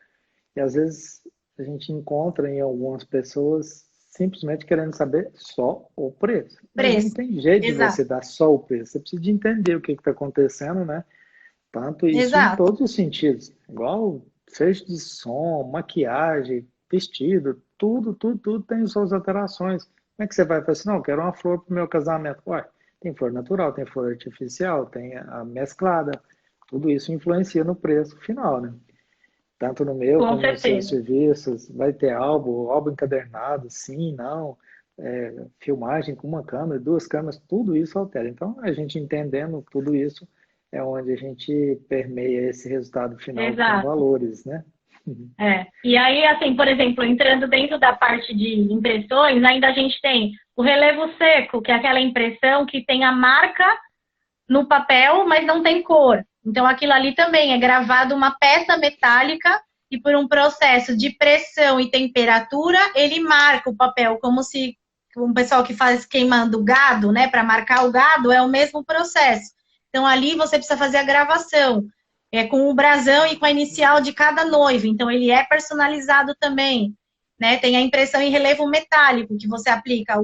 e às vezes a gente encontra em algumas pessoas simplesmente querendo saber só o preço. Mas não tem jeito de você dar só o preço. Você precisa de entender o que está acontecendo, né? Tanto isso em todos os sentidos. Igual fecho de som, maquiagem, vestido, tudo tem suas alterações. Como é que você vai falar assim, não, eu quero uma flor para o meu casamento? Ué, tem flor natural, tem flor artificial, tem a mesclada. Tudo isso influencia no preço final, né? Tanto no meu como nos seus serviços. Vai ter álbum encadernado, sim, não. Filmagem com uma câmera, 2 câmeras, tudo isso altera. Então, a gente entendendo tudo isso é onde a gente permeia esse resultado final com valores, né? E aí, assim, por exemplo, entrando dentro da parte de impressões, ainda a gente tem o relevo seco, que é aquela impressão que tem a marca no papel, mas não tem cor. Então, aquilo ali também é gravado uma peça metálica e por um processo de pressão e temperatura, ele marca o papel, como se um pessoal que faz queimando gado, né, para marcar o gado, é o mesmo processo. Então, ali você precisa fazer a gravação, com o brasão e com a inicial de cada noivo. Então, ele é personalizado também, né? Tem a impressão em relevo metálico, que você aplica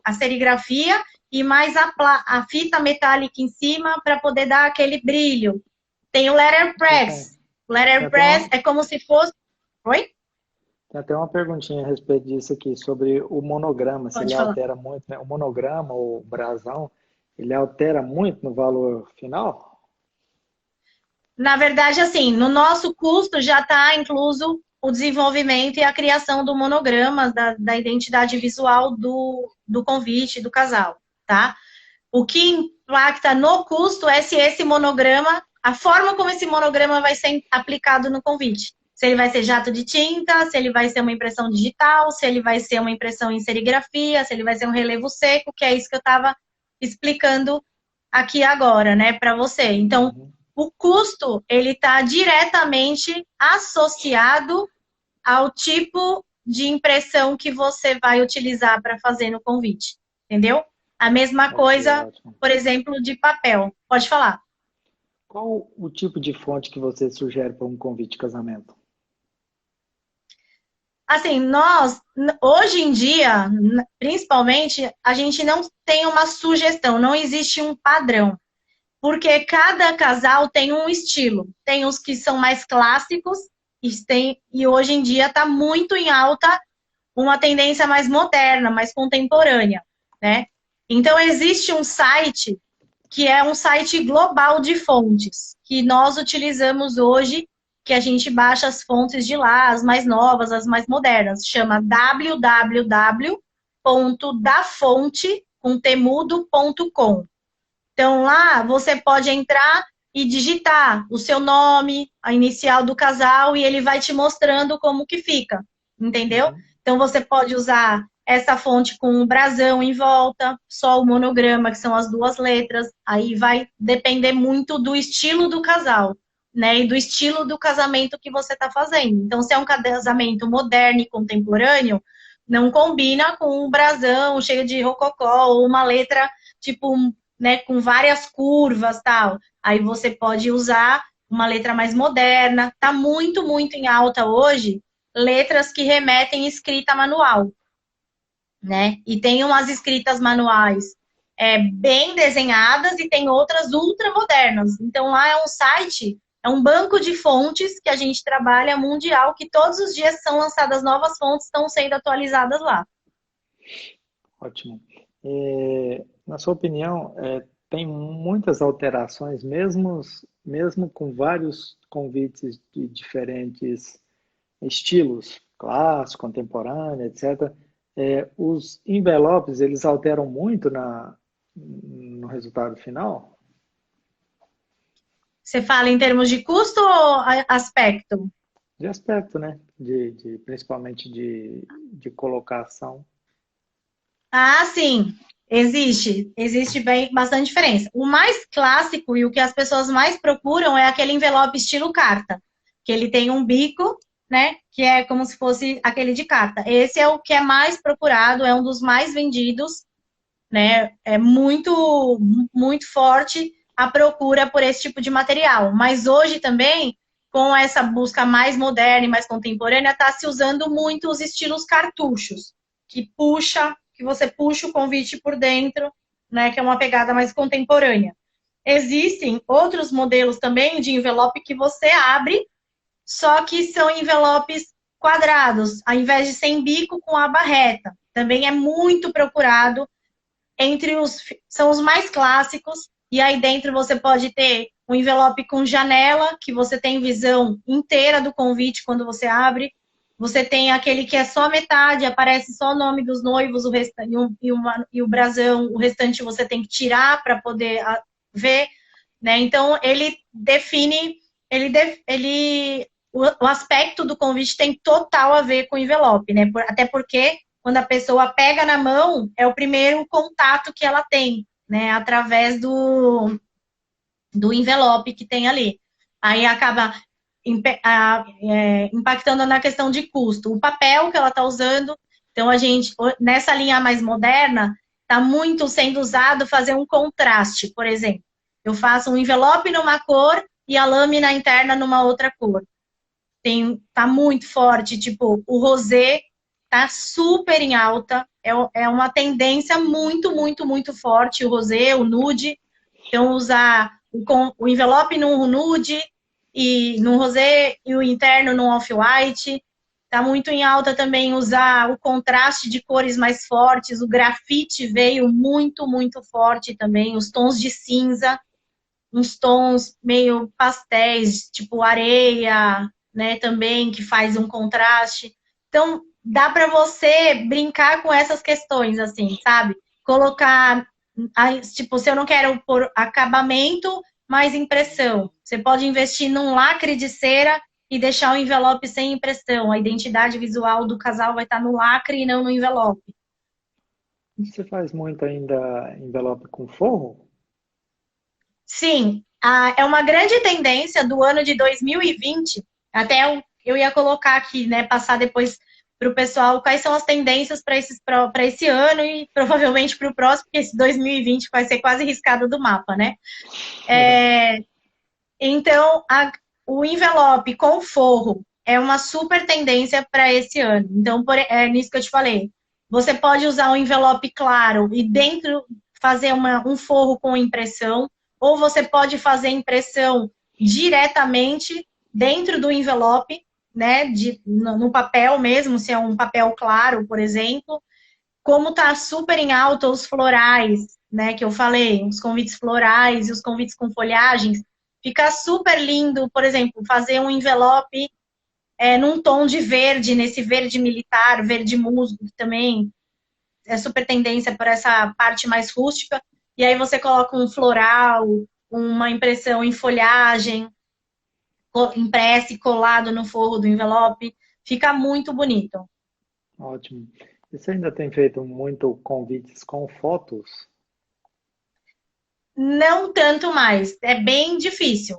a serigrafia e mais a fita metálica em cima para poder dar aquele brilho. Tem o letterpress. O letterpress é como se fosse... Oi? Tem até uma perguntinha a respeito disso aqui, sobre o monograma, se ele altera muito, né? O monograma, o brasão, ele altera muito no valor final? Na verdade, assim, no nosso custo já está incluso o desenvolvimento e a criação do monograma, da identidade visual do convite, do casal, tá? O que impacta no custo é se esse monograma, a forma como esse monograma vai ser aplicado no convite. Se ele vai ser jato de tinta, se ele vai ser uma impressão digital, se ele vai ser uma impressão em serigrafia, se ele vai ser um relevo seco, que é isso que eu estava explicando aqui agora, né, para você. Então, o custo, ele está diretamente associado ao tipo de impressão que você vai utilizar para fazer no convite, entendeu? A mesma coisa, por exemplo, de papel. Pode falar. Qual o tipo de fonte que você sugere para um convite de casamento? Assim, nós, hoje em dia, principalmente, a gente não tem uma sugestão, não existe um padrão. Porque cada casal tem um estilo. Tem os que são mais clássicos e hoje em dia está muito em alta uma tendência mais moderna, mais contemporânea, né? Então, existe um site que é um site global de fontes, que nós utilizamos hoje, que a gente baixa as fontes de lá, as mais novas, as mais modernas. Chama www.dafonte.com. Então, lá você pode entrar e digitar o seu nome, a inicial do casal, e ele vai te mostrando como que fica, entendeu? Então, você pode usar essa fonte com um brasão em volta, só o monograma, que são as 2 letras. Aí vai depender muito do estilo do casal, né? E do estilo do casamento que você está fazendo. Então, se é um casamento moderno e contemporâneo, não combina com um brasão cheio de rococó ou uma letra, tipo... né, com várias curvas, tal. Aí você pode usar uma letra mais moderna. Tá muito, muito em alta hoje letras que remetem escrita manual, né? E tem umas escritas manuais bem desenhadas e tem outras ultra modernas. Então lá é um site, é um banco de fontes que a gente trabalha mundial, que todos os dias são lançadas novas fontes, estão sendo atualizadas lá. Ótimo. Na sua opinião, tem muitas alterações, mesmo com vários convites de diferentes estilos, clássico, contemporâneo, etc. Os envelopes, eles alteram muito no resultado final? Você fala em termos de custo ou aspecto? De aspecto, né? Principalmente de colocação. Ah, sim. Existe bastante diferença. O mais clássico e o que as pessoas mais procuram é aquele envelope estilo carta, que ele tem um bico, né, que é como se fosse aquele de carta. Esse é o que é mais procurado, é um dos mais vendidos, né? É muito, muito forte a procura por esse tipo de material. Mas hoje também, com essa busca mais moderna e mais contemporânea, está se usando muito os estilos cartuchos, que você puxa o convite por dentro, né, que é uma pegada mais contemporânea. Existem outros modelos também de envelope que você abre, só que são envelopes quadrados, ao invés de ser em bico com aba reta. Também é muito procurado, são os mais clássicos, e aí dentro você pode ter um envelope com janela, que você tem visão inteira do convite quando você abre. Você tem aquele que é só metade, aparece só o nome dos noivos, o restante, e o brasão, o restante você tem que tirar para poder ver, né? Então, ele define, o aspecto do convite tem total a ver com o envelope, né? Até porque, quando a pessoa pega na mão, é o primeiro contato que ela tem, né? Através do envelope que tem ali. Aí acaba impactando na questão de custo. O papel que ela está usando, então nessa linha mais moderna, está muito sendo usado fazer um contraste, por exemplo. Eu faço um envelope numa cor e a lâmina interna numa outra cor. Tá muito forte, tipo, o rosé tá super em alta, é uma tendência muito, muito, muito forte, o rosé, o nude. Então, usar o envelope num nude, e no rosé, e o interno no off-white. Tá muito em alta também usar o contraste de cores mais fortes. O grafite veio muito, muito forte também. Os tons de cinza, uns tons meio pastéis, tipo areia, né, também, que faz um contraste. Então, dá para você brincar com essas questões, assim, sabe? Colocar, tipo, se eu não quero por acabamento, mais impressão. Você pode investir num lacre de cera e deixar o envelope sem impressão. A identidade visual do casal vai estar no lacre e não no envelope. Você faz muito ainda envelope com forro? Sim, é uma grande tendência do ano de 2020, até eu ia colocar aqui, né, passar depois para o pessoal quais são as tendências para esse ano e provavelmente para o próximo, porque esse 2020 vai ser quase riscado do mapa, né? Então, o envelope com forro é uma super tendência para esse ano. Então, é nisso que eu te falei. Você pode usar um envelope claro e dentro fazer um forro com impressão, ou você pode fazer impressão diretamente dentro do envelope, né, no papel mesmo, se é um papel claro, por exemplo. Como tá super em alta os florais, né, que eu falei, os convites florais e os convites com folhagens, fica super lindo, por exemplo, fazer um envelope num tom de verde, nesse verde militar, verde musgo, que também é super tendência por essa parte mais rústica. E aí você coloca um floral, uma impressão em folhagem, impresso e colado no forro do envelope. Fica muito bonito. Ótimo. E você ainda tem feito muito convites com fotos? Não tanto mais. É bem difícil.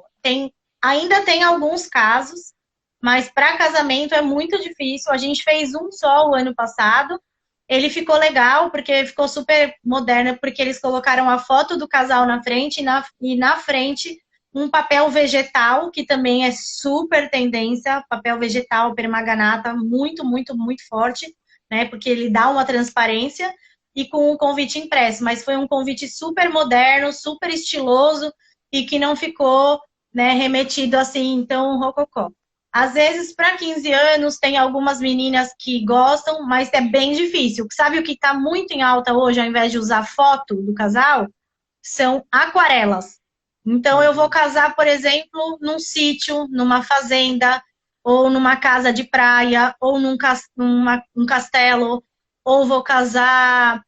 Ainda tem alguns casos, mas para casamento é muito difícil. A gente fez um só o ano passado. Ele ficou legal, porque ficou super moderno, porque eles colocaram a foto do casal na frente e na frente um papel vegetal, que também é super tendência, papel vegetal, permaganata, muito, muito, muito forte, né? Porque ele dá uma transparência. e com o convite impresso, mas foi um convite super moderno, super estiloso e que não ficou, né, remetido assim, tão rococó. Às vezes, para 15 anos, tem algumas meninas que gostam, mas é bem difícil. Sabe o que está muito em alta hoje, ao invés de usar foto do casal? São aquarelas. Então, eu vou casar, por exemplo, num sítio, numa fazenda, ou numa casa de praia, ou num castelo, ou vou casar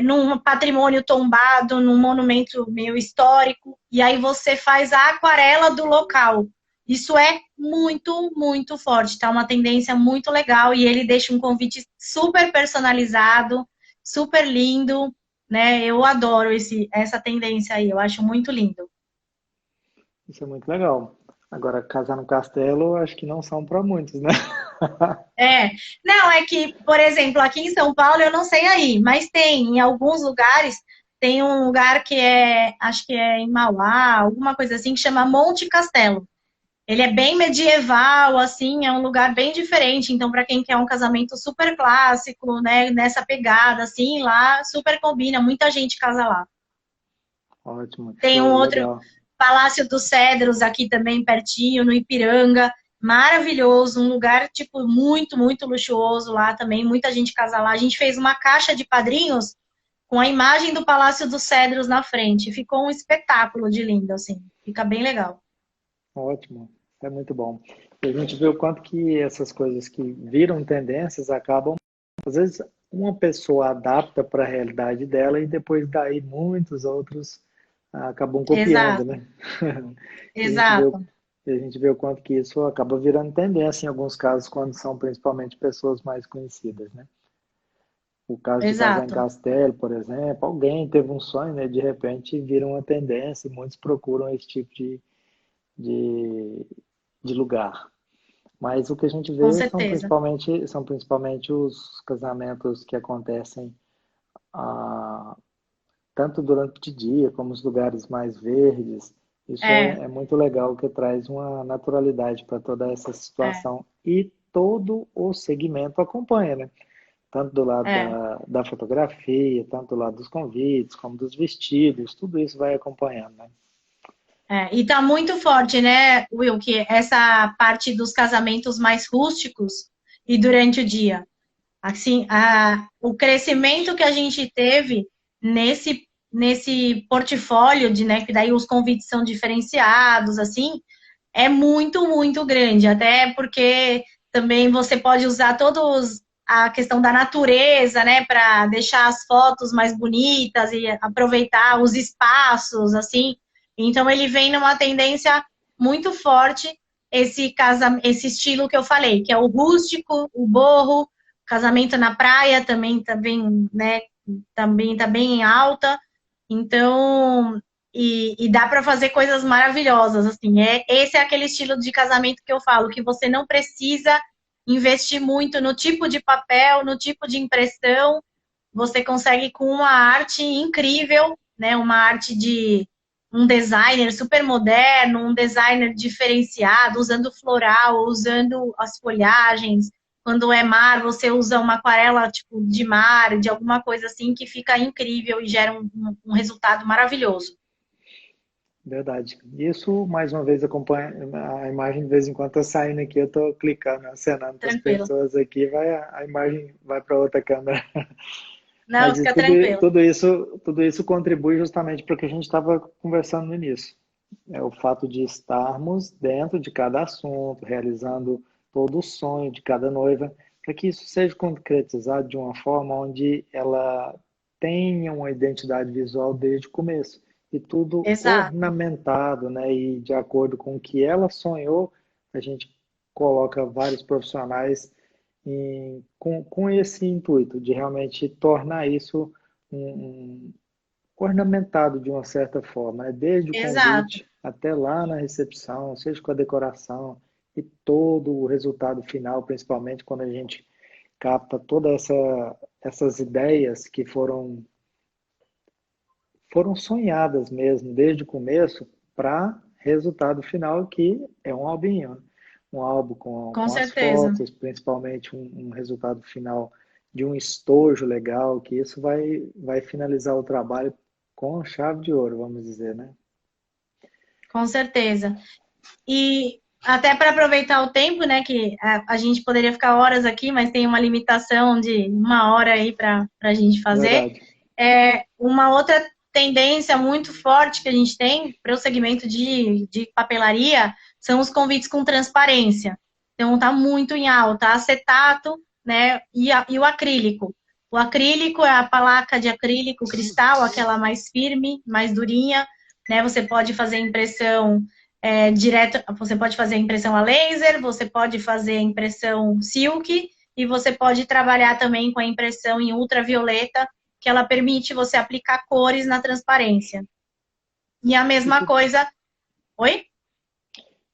num patrimônio tombado, num monumento meio histórico, e aí você faz a aquarela do local. Isso é muito, muito forte, tá? Uma tendência muito legal, e ele deixa um convite super personalizado, super lindo, né? Eu adoro essa tendência aí, eu acho muito lindo. Isso é muito legal. Agora, casar no castelo, acho que não são para muitos, né? É, não, é que, por exemplo, aqui em São Paulo, eu não sei aí, mas tem, em alguns lugares, tem um lugar que acho que é em Mauá, alguma coisa assim, que chama Monte Castelo. Ele é bem medieval, assim, é um lugar bem diferente. Então, para quem quer um casamento super clássico, né, nessa pegada, assim, lá super combina, muita gente casa lá. Ótimo, Tem um show, outro legal. Palácio dos Cedros aqui também pertinho, no Ipiranga, maravilhoso, um lugar tipo muito, muito luxuoso lá também, muita gente casa lá. A gente fez uma caixa de padrinhos com a imagem do Palácio dos Cedros na frente. Ficou um espetáculo de lindo, assim. Fica bem legal. Ótimo, é muito bom. E a gente vê o quanto que essas coisas que viram tendências acabam, às vezes, uma pessoa adapta para a realidade dela e depois daí muitos outros acabam copiando, Exato, né? E a gente vê, exato, a gente vê o quanto que isso acaba virando tendência em alguns casos, quando são principalmente pessoas mais conhecidas, né? O caso de casar em exato. castelo, por exemplo, alguém teve um sonho, né? De repente vira uma tendência e muitos procuram esse tipo de, de lugar. Mas o que a gente Com vê certeza. são principalmente os casamentos que acontecem ah, tanto durante o dia como os lugares mais verdes. Isso É, é muito legal, que traz uma naturalidade para toda essa é, situação e todo o segmento acompanha, né? Tanto do lado é. da fotografia, tanto do lado dos convites, como dos vestidos, tudo isso vai acompanhando, né? E tá muito forte, né, Will, que essa parte dos casamentos mais rústicos e durante o dia. Assim, o crescimento que a gente teve nesse portfólio de, né, que daí os convites são diferenciados, assim, é muito, muito grande. Até porque também você pode usar todos a questão da natureza, né, para deixar as fotos mais bonitas e aproveitar os espaços, assim. Então ele vem numa tendência muito forte esse estilo que eu falei, que é o rústico, o boho, casamento na praia também, né, também tá bem em alta. Então, e dá para fazer coisas maravilhosas, assim. Esse é aquele estilo de casamento que eu falo, que você não precisa investir muito no tipo de papel, no tipo de impressão. Você consegue com uma arte incrível, né? Uma arte de um designer super moderno, um designer diferenciado, usando floral, usando as folhagens. Quando é mar, você usa uma aquarela tipo de mar, de alguma coisa assim, que fica incrível e gera um resultado maravilhoso. Verdade. Isso, mais uma vez, acompanha a imagem de vez em quando está saindo aqui, eu estou clicando, acenando para as Tranquilo. pessoas aqui, a imagem vai para outra câmera. Não, Mas fica tranquilo. tudo isso contribui justamente para o que a gente estava conversando no início. É o fato de estarmos dentro de cada assunto, realizando todo o sonho de cada noiva, para que isso seja concretizado de uma forma onde ela tenha uma identidade visual desde o começo. E tudo Exato. ornamentado, né? E de acordo com o que ela sonhou, a gente coloca vários profissionais com esse intuito de realmente tornar isso um, ornamentado de uma certa forma, né? Desde o Exato. convite até lá na recepção, seja com a decoração e todo o resultado final, principalmente quando a gente capta essas ideias que foram sonhadas mesmo desde o começo para resultado final que é um albinho, né? Um álbum Com com as certeza. fotos, principalmente um resultado final de um estojo legal, que isso vai finalizar o trabalho com chave de ouro, vamos dizer, né? Com certeza. E até para aproveitar o tempo, né, que a gente poderia ficar horas aqui, mas tem uma limitação de 1 hora aí para a gente fazer. Verdade. Uma outra tendência muito forte que a gente tem para o segmento de papelaria são os convites com transparência. Então, está muito em alta. Acetato, né, e o acrílico. O acrílico é a placa de acrílico cristal, aquela mais firme, mais durinha, né? Você pode fazer impressão direto, você pode fazer impressão a laser, você pode fazer impressão silk e você pode trabalhar também com a impressão em ultravioleta, que ela permite você aplicar cores na transparência. E a mesma coisa... Oi?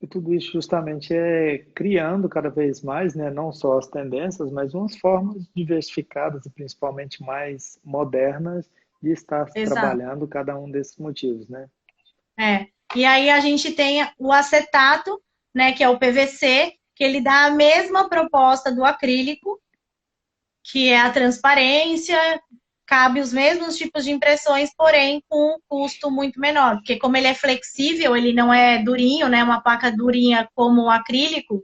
E tudo isso justamente é criando cada vez mais, né, não só as tendências, mas umas formas diversificadas e principalmente mais modernas de estar trabalhando cada um desses motivos, né? E aí a gente tem o acetato, né, que é o PVC, que ele dá a mesma proposta do acrílico, que é a transparência, cabe os mesmos tipos de impressões, porém com um custo muito menor, porque como ele é flexível, ele não é durinho, né, uma placa durinha como o acrílico,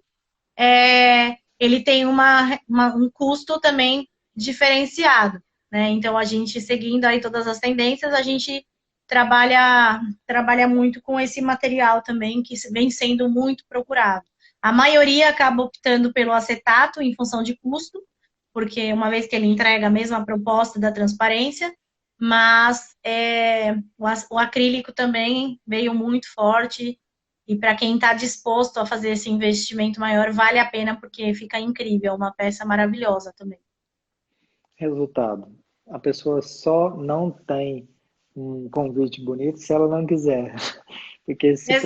ele tem um custo também diferenciado, né? Então a gente, seguindo aí todas as tendências, a gente trabalha muito com esse material também, que vem sendo muito procurado. A maioria acaba optando pelo acetato em função de custo, porque uma vez que ele entrega a mesma proposta da transparência, mas o acrílico também veio muito forte, e para quem está disposto a fazer esse investimento maior, vale a pena, porque fica incrível, uma peça maravilhosa também. Resultado, a pessoa só não tem um convite bonito se ela não quiser. Porque se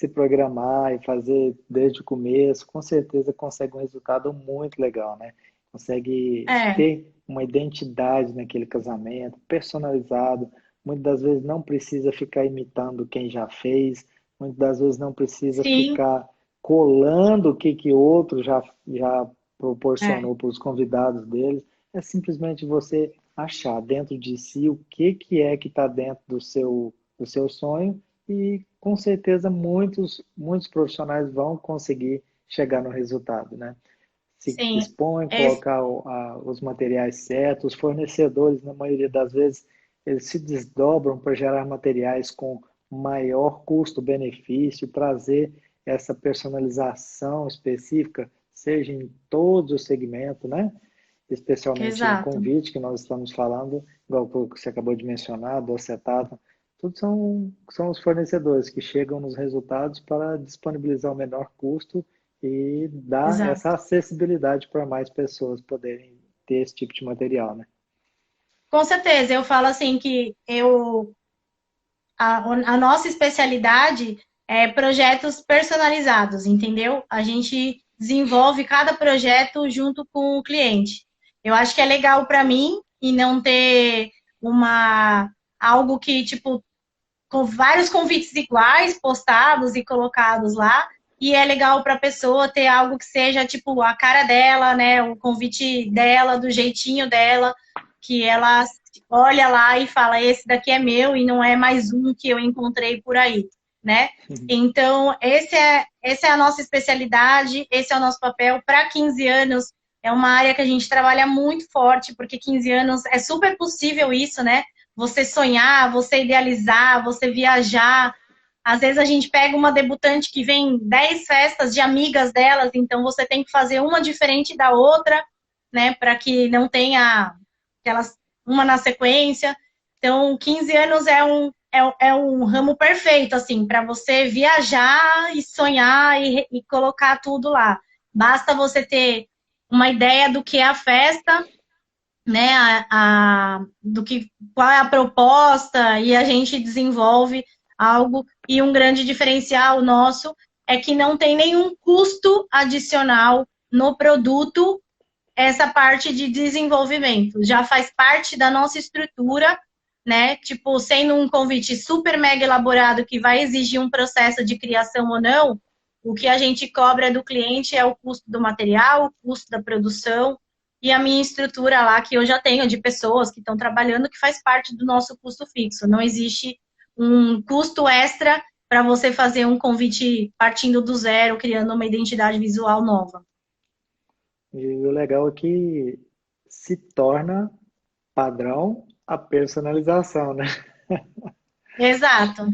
programar e fazer desde o começo, com certeza consegue um resultado muito legal, né? Consegue ter uma identidade naquele casamento, personalizado. Muitas das vezes não precisa ficar imitando quem já fez, muitas das vezes não precisa ficar colando o que outro já proporcionou para os convidados deles. É simplesmente você achar dentro de si o que é que está dentro do seu sonho, e com certeza muitos profissionais vão conseguir chegar no resultado, né? Se expõe, colocar os materiais certos, os fornecedores, na maioria das vezes, eles se desdobram para gerar materiais com maior custo-benefício, trazer essa personalização específica, seja em todos os segmentos, né? Especialmente no convite que nós estamos falando, igual que você acabou de mencionar, do acetato, todos são os fornecedores que chegam nos resultados para disponibilizar o menor custo e dar essa acessibilidade para mais pessoas poderem ter esse tipo de material, né? Com certeza, eu falo assim que a nossa especialidade é projetos personalizados, entendeu? A gente desenvolve cada projeto junto com o cliente. Eu acho que é legal para mim e não ter algo que, tipo, com vários convites iguais postados e colocados lá, e é legal para a pessoa ter algo que seja, tipo, a cara dela, né, o convite dela, do jeitinho dela, que ela olha lá e fala, esse daqui é meu e não é mais um que eu encontrei por aí, né? Então, essa é a nossa especialidade, esse é o nosso papel. Para 15 anos, é uma área que a gente trabalha muito forte, porque 15 anos é super possível isso, né? Você sonhar, você idealizar, você viajar. Às vezes a gente pega uma debutante que vem 10 festas de amigas delas, então você tem que fazer uma diferente da outra, né? Para que não tenha aquelas uma na sequência. Então, 15 anos é um ramo perfeito, assim, para você viajar e sonhar e colocar tudo lá. Basta você ter uma ideia do que é a festa, né, qual é a proposta, e a gente desenvolve algo. E um grande diferencial nosso é que não tem nenhum custo adicional no produto, essa parte de desenvolvimento. Já faz parte da nossa estrutura, né, tipo, sendo um convite super mega elaborado que vai exigir um processo de criação ou não, o que a gente cobra do cliente é o custo do material, o custo da produção, e a minha estrutura lá que eu já tenho de pessoas que estão trabalhando, que faz parte do nosso custo fixo. Não existe um custo extra para você fazer um convite partindo do zero, criando uma identidade visual nova. E o legal é que se torna padrão a personalização, né? Exato,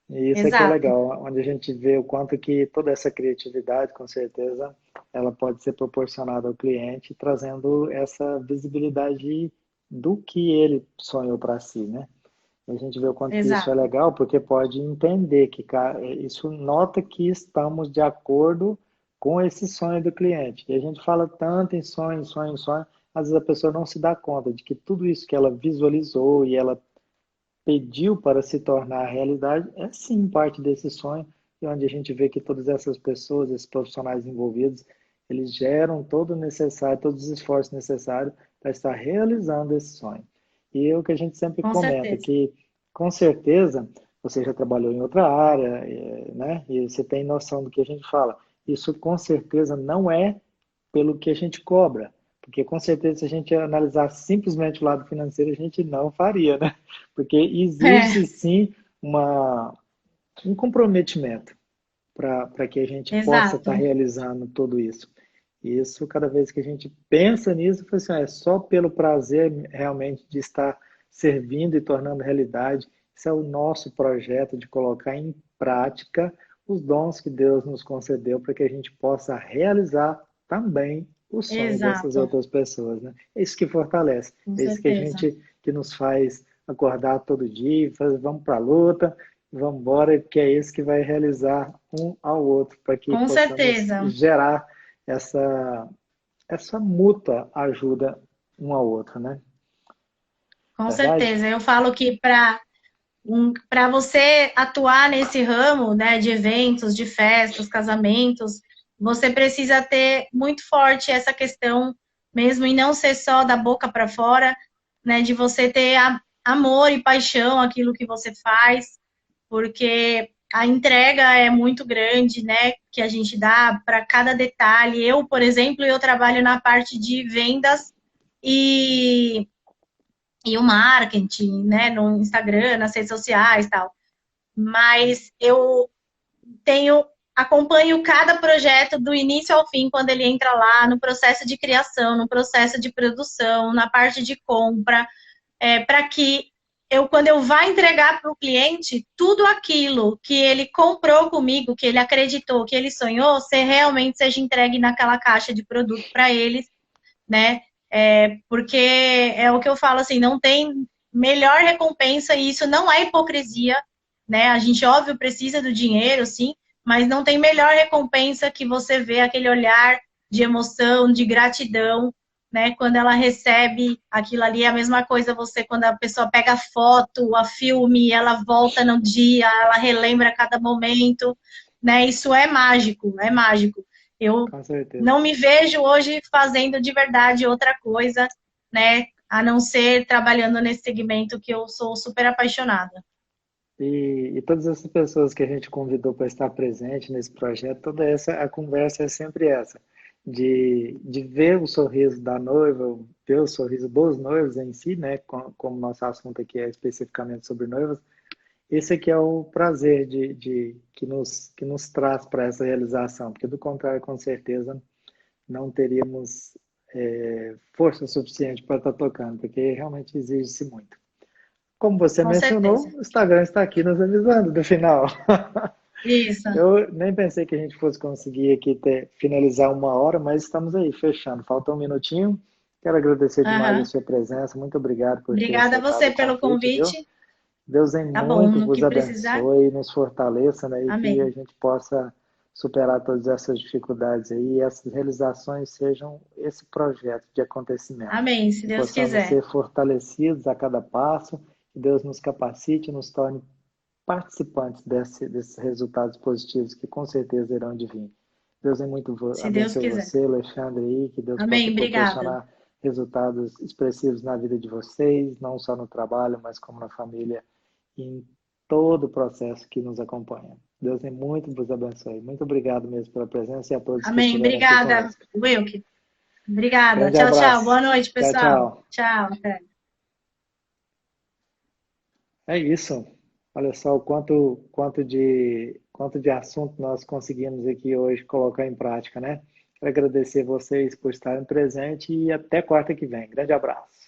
E isso é que é exato. legal, onde a gente vê o quanto que toda essa criatividade, com certeza, ela pode ser proporcionada ao cliente, trazendo essa visibilidade do que ele sonhou para si, né? A gente vê o quanto que isso é Exato. legal, porque pode entender que isso nota que estamos de acordo com esse sonho do cliente. E a gente fala tanto em sonho, sonho, sonho, às vezes a pessoa não se dá conta de que tudo isso que ela visualizou e ela pediu para se tornar realidade é sim parte desse sonho, e onde a gente vê que todas essas pessoas, esses profissionais envolvidos, eles geram todo o necessário, todos os esforços necessários para estar realizando esse sonho. E é o que a gente sempre Com comenta, certeza. que com certeza você já trabalhou em outra área, né? E você tem noção do que a gente fala. Isso com certeza não é pelo que a gente cobra. Porque com certeza se a gente analisar simplesmente o lado financeiro, a gente não faria, né? Porque existe É, sim um comprometimento para que a gente possa estar exato. realizando tudo isso. E isso, cada vez que a gente pensa nisso, foi assim, é só pelo prazer realmente de estar servindo e tornando realidade. Esse é o nosso projeto de colocar em prática os dons que Deus nos concedeu para que a gente possa realizar também o sonho dessas Exato. outras pessoas, né? É isso que fortalece, Com é isso que a certeza. gente que nos faz acordar todo dia, vamos para a luta, vamos embora, que é isso que vai realizar um ao outro, para que Com possamos certeza. gerar essa, essa mútua ajuda um ao outro, né? Com Verdade? certeza. Eu falo que para você atuar nesse ramo, né, de eventos, de festas, casamentos, você precisa ter muito forte essa questão mesmo e não ser só da boca para fora, né, de você ter amor e paixão aquilo que você faz, porque a entrega é muito grande, né, que a gente dá para cada detalhe. Eu, por exemplo, eu trabalho na parte de vendas e o marketing, né, no Instagram, nas redes sociais, tal. Mas eu acompanho cada projeto do início ao fim quando ele entra lá no processo de criação, no processo de produção, na parte de compra, para que quando eu vá entregar para o cliente, tudo aquilo que ele comprou comigo, que ele acreditou, que ele sonhou, realmente seja entregue naquela caixa de produto para eles, né? Porque é o que eu falo assim, não tem melhor recompensa e isso não é hipocrisia, né? A gente, óbvio, precisa do dinheiro, sim, mas não tem melhor recompensa que você ver aquele olhar de emoção, de gratidão, né? Quando ela recebe aquilo ali, é a mesma coisa você, quando a pessoa pega a foto, a filme, ela volta no dia, ela relembra cada momento, né? Isso é mágico, é mágico. Eu Com certeza. não me vejo hoje fazendo de verdade outra coisa, né? A não ser trabalhando nesse segmento que eu sou super apaixonada. E todas essas pessoas que a gente convidou para estar presente nesse projeto, toda essa, a conversa é sempre essa, de ver o sorriso da noiva, ver o sorriso dos noivos em si, né? Como nosso assunto aqui é especificamente sobre noivas, esse aqui é o prazer que nos traz para essa realização, porque do contrário, com certeza, não teríamos força suficiente para estar tocando, porque realmente exige-se muito. Como você Com mencionou, certeza. o Instagram está aqui nos avisando do final. Isso. Eu nem pensei que a gente fosse conseguir aqui finalizar 1 hora, mas estamos aí, fechando. Falta um minutinho. Quero agradecer demais a Uhum. sua presença. Muito obrigado por ter Obrigada a aceitado você o pelo convite, viu? convite. Deus em Tá bom, muito no vos que precisar. abençoe, nos fortaleça, né? E que a Amém. gente possa superar todas essas dificuldades aí e essas realizações sejam esse projeto de acontecimento. Amém, se Que Deus possamos quiser. ser fortalecidos a cada passo, que Deus nos capacite e nos torne participantes desses resultados positivos que com certeza irão de vir. Deus é muito Se Deus abençoe quiser. você, Alexandre, aí, que Deus possa Amém, obrigada. proporcionar resultados expressivos na vida de vocês, não só no trabalho, mas como na família e em todo o processo que nos acompanha. Deus é muito vos abençoe. Muito obrigado mesmo pela presença e a todos que Amém, estiveram aqui obrigada, conosco. Wilk. Obrigada. Grande Tchau, tchau. abraço. Boa noite, Tchau, pessoal. tchau. Tchau. Até. É isso. Olha só o quanto de assunto nós conseguimos aqui hoje colocar em prática, né? Quero agradecer vocês por estarem presentes e até quarta que vem. Grande abraço.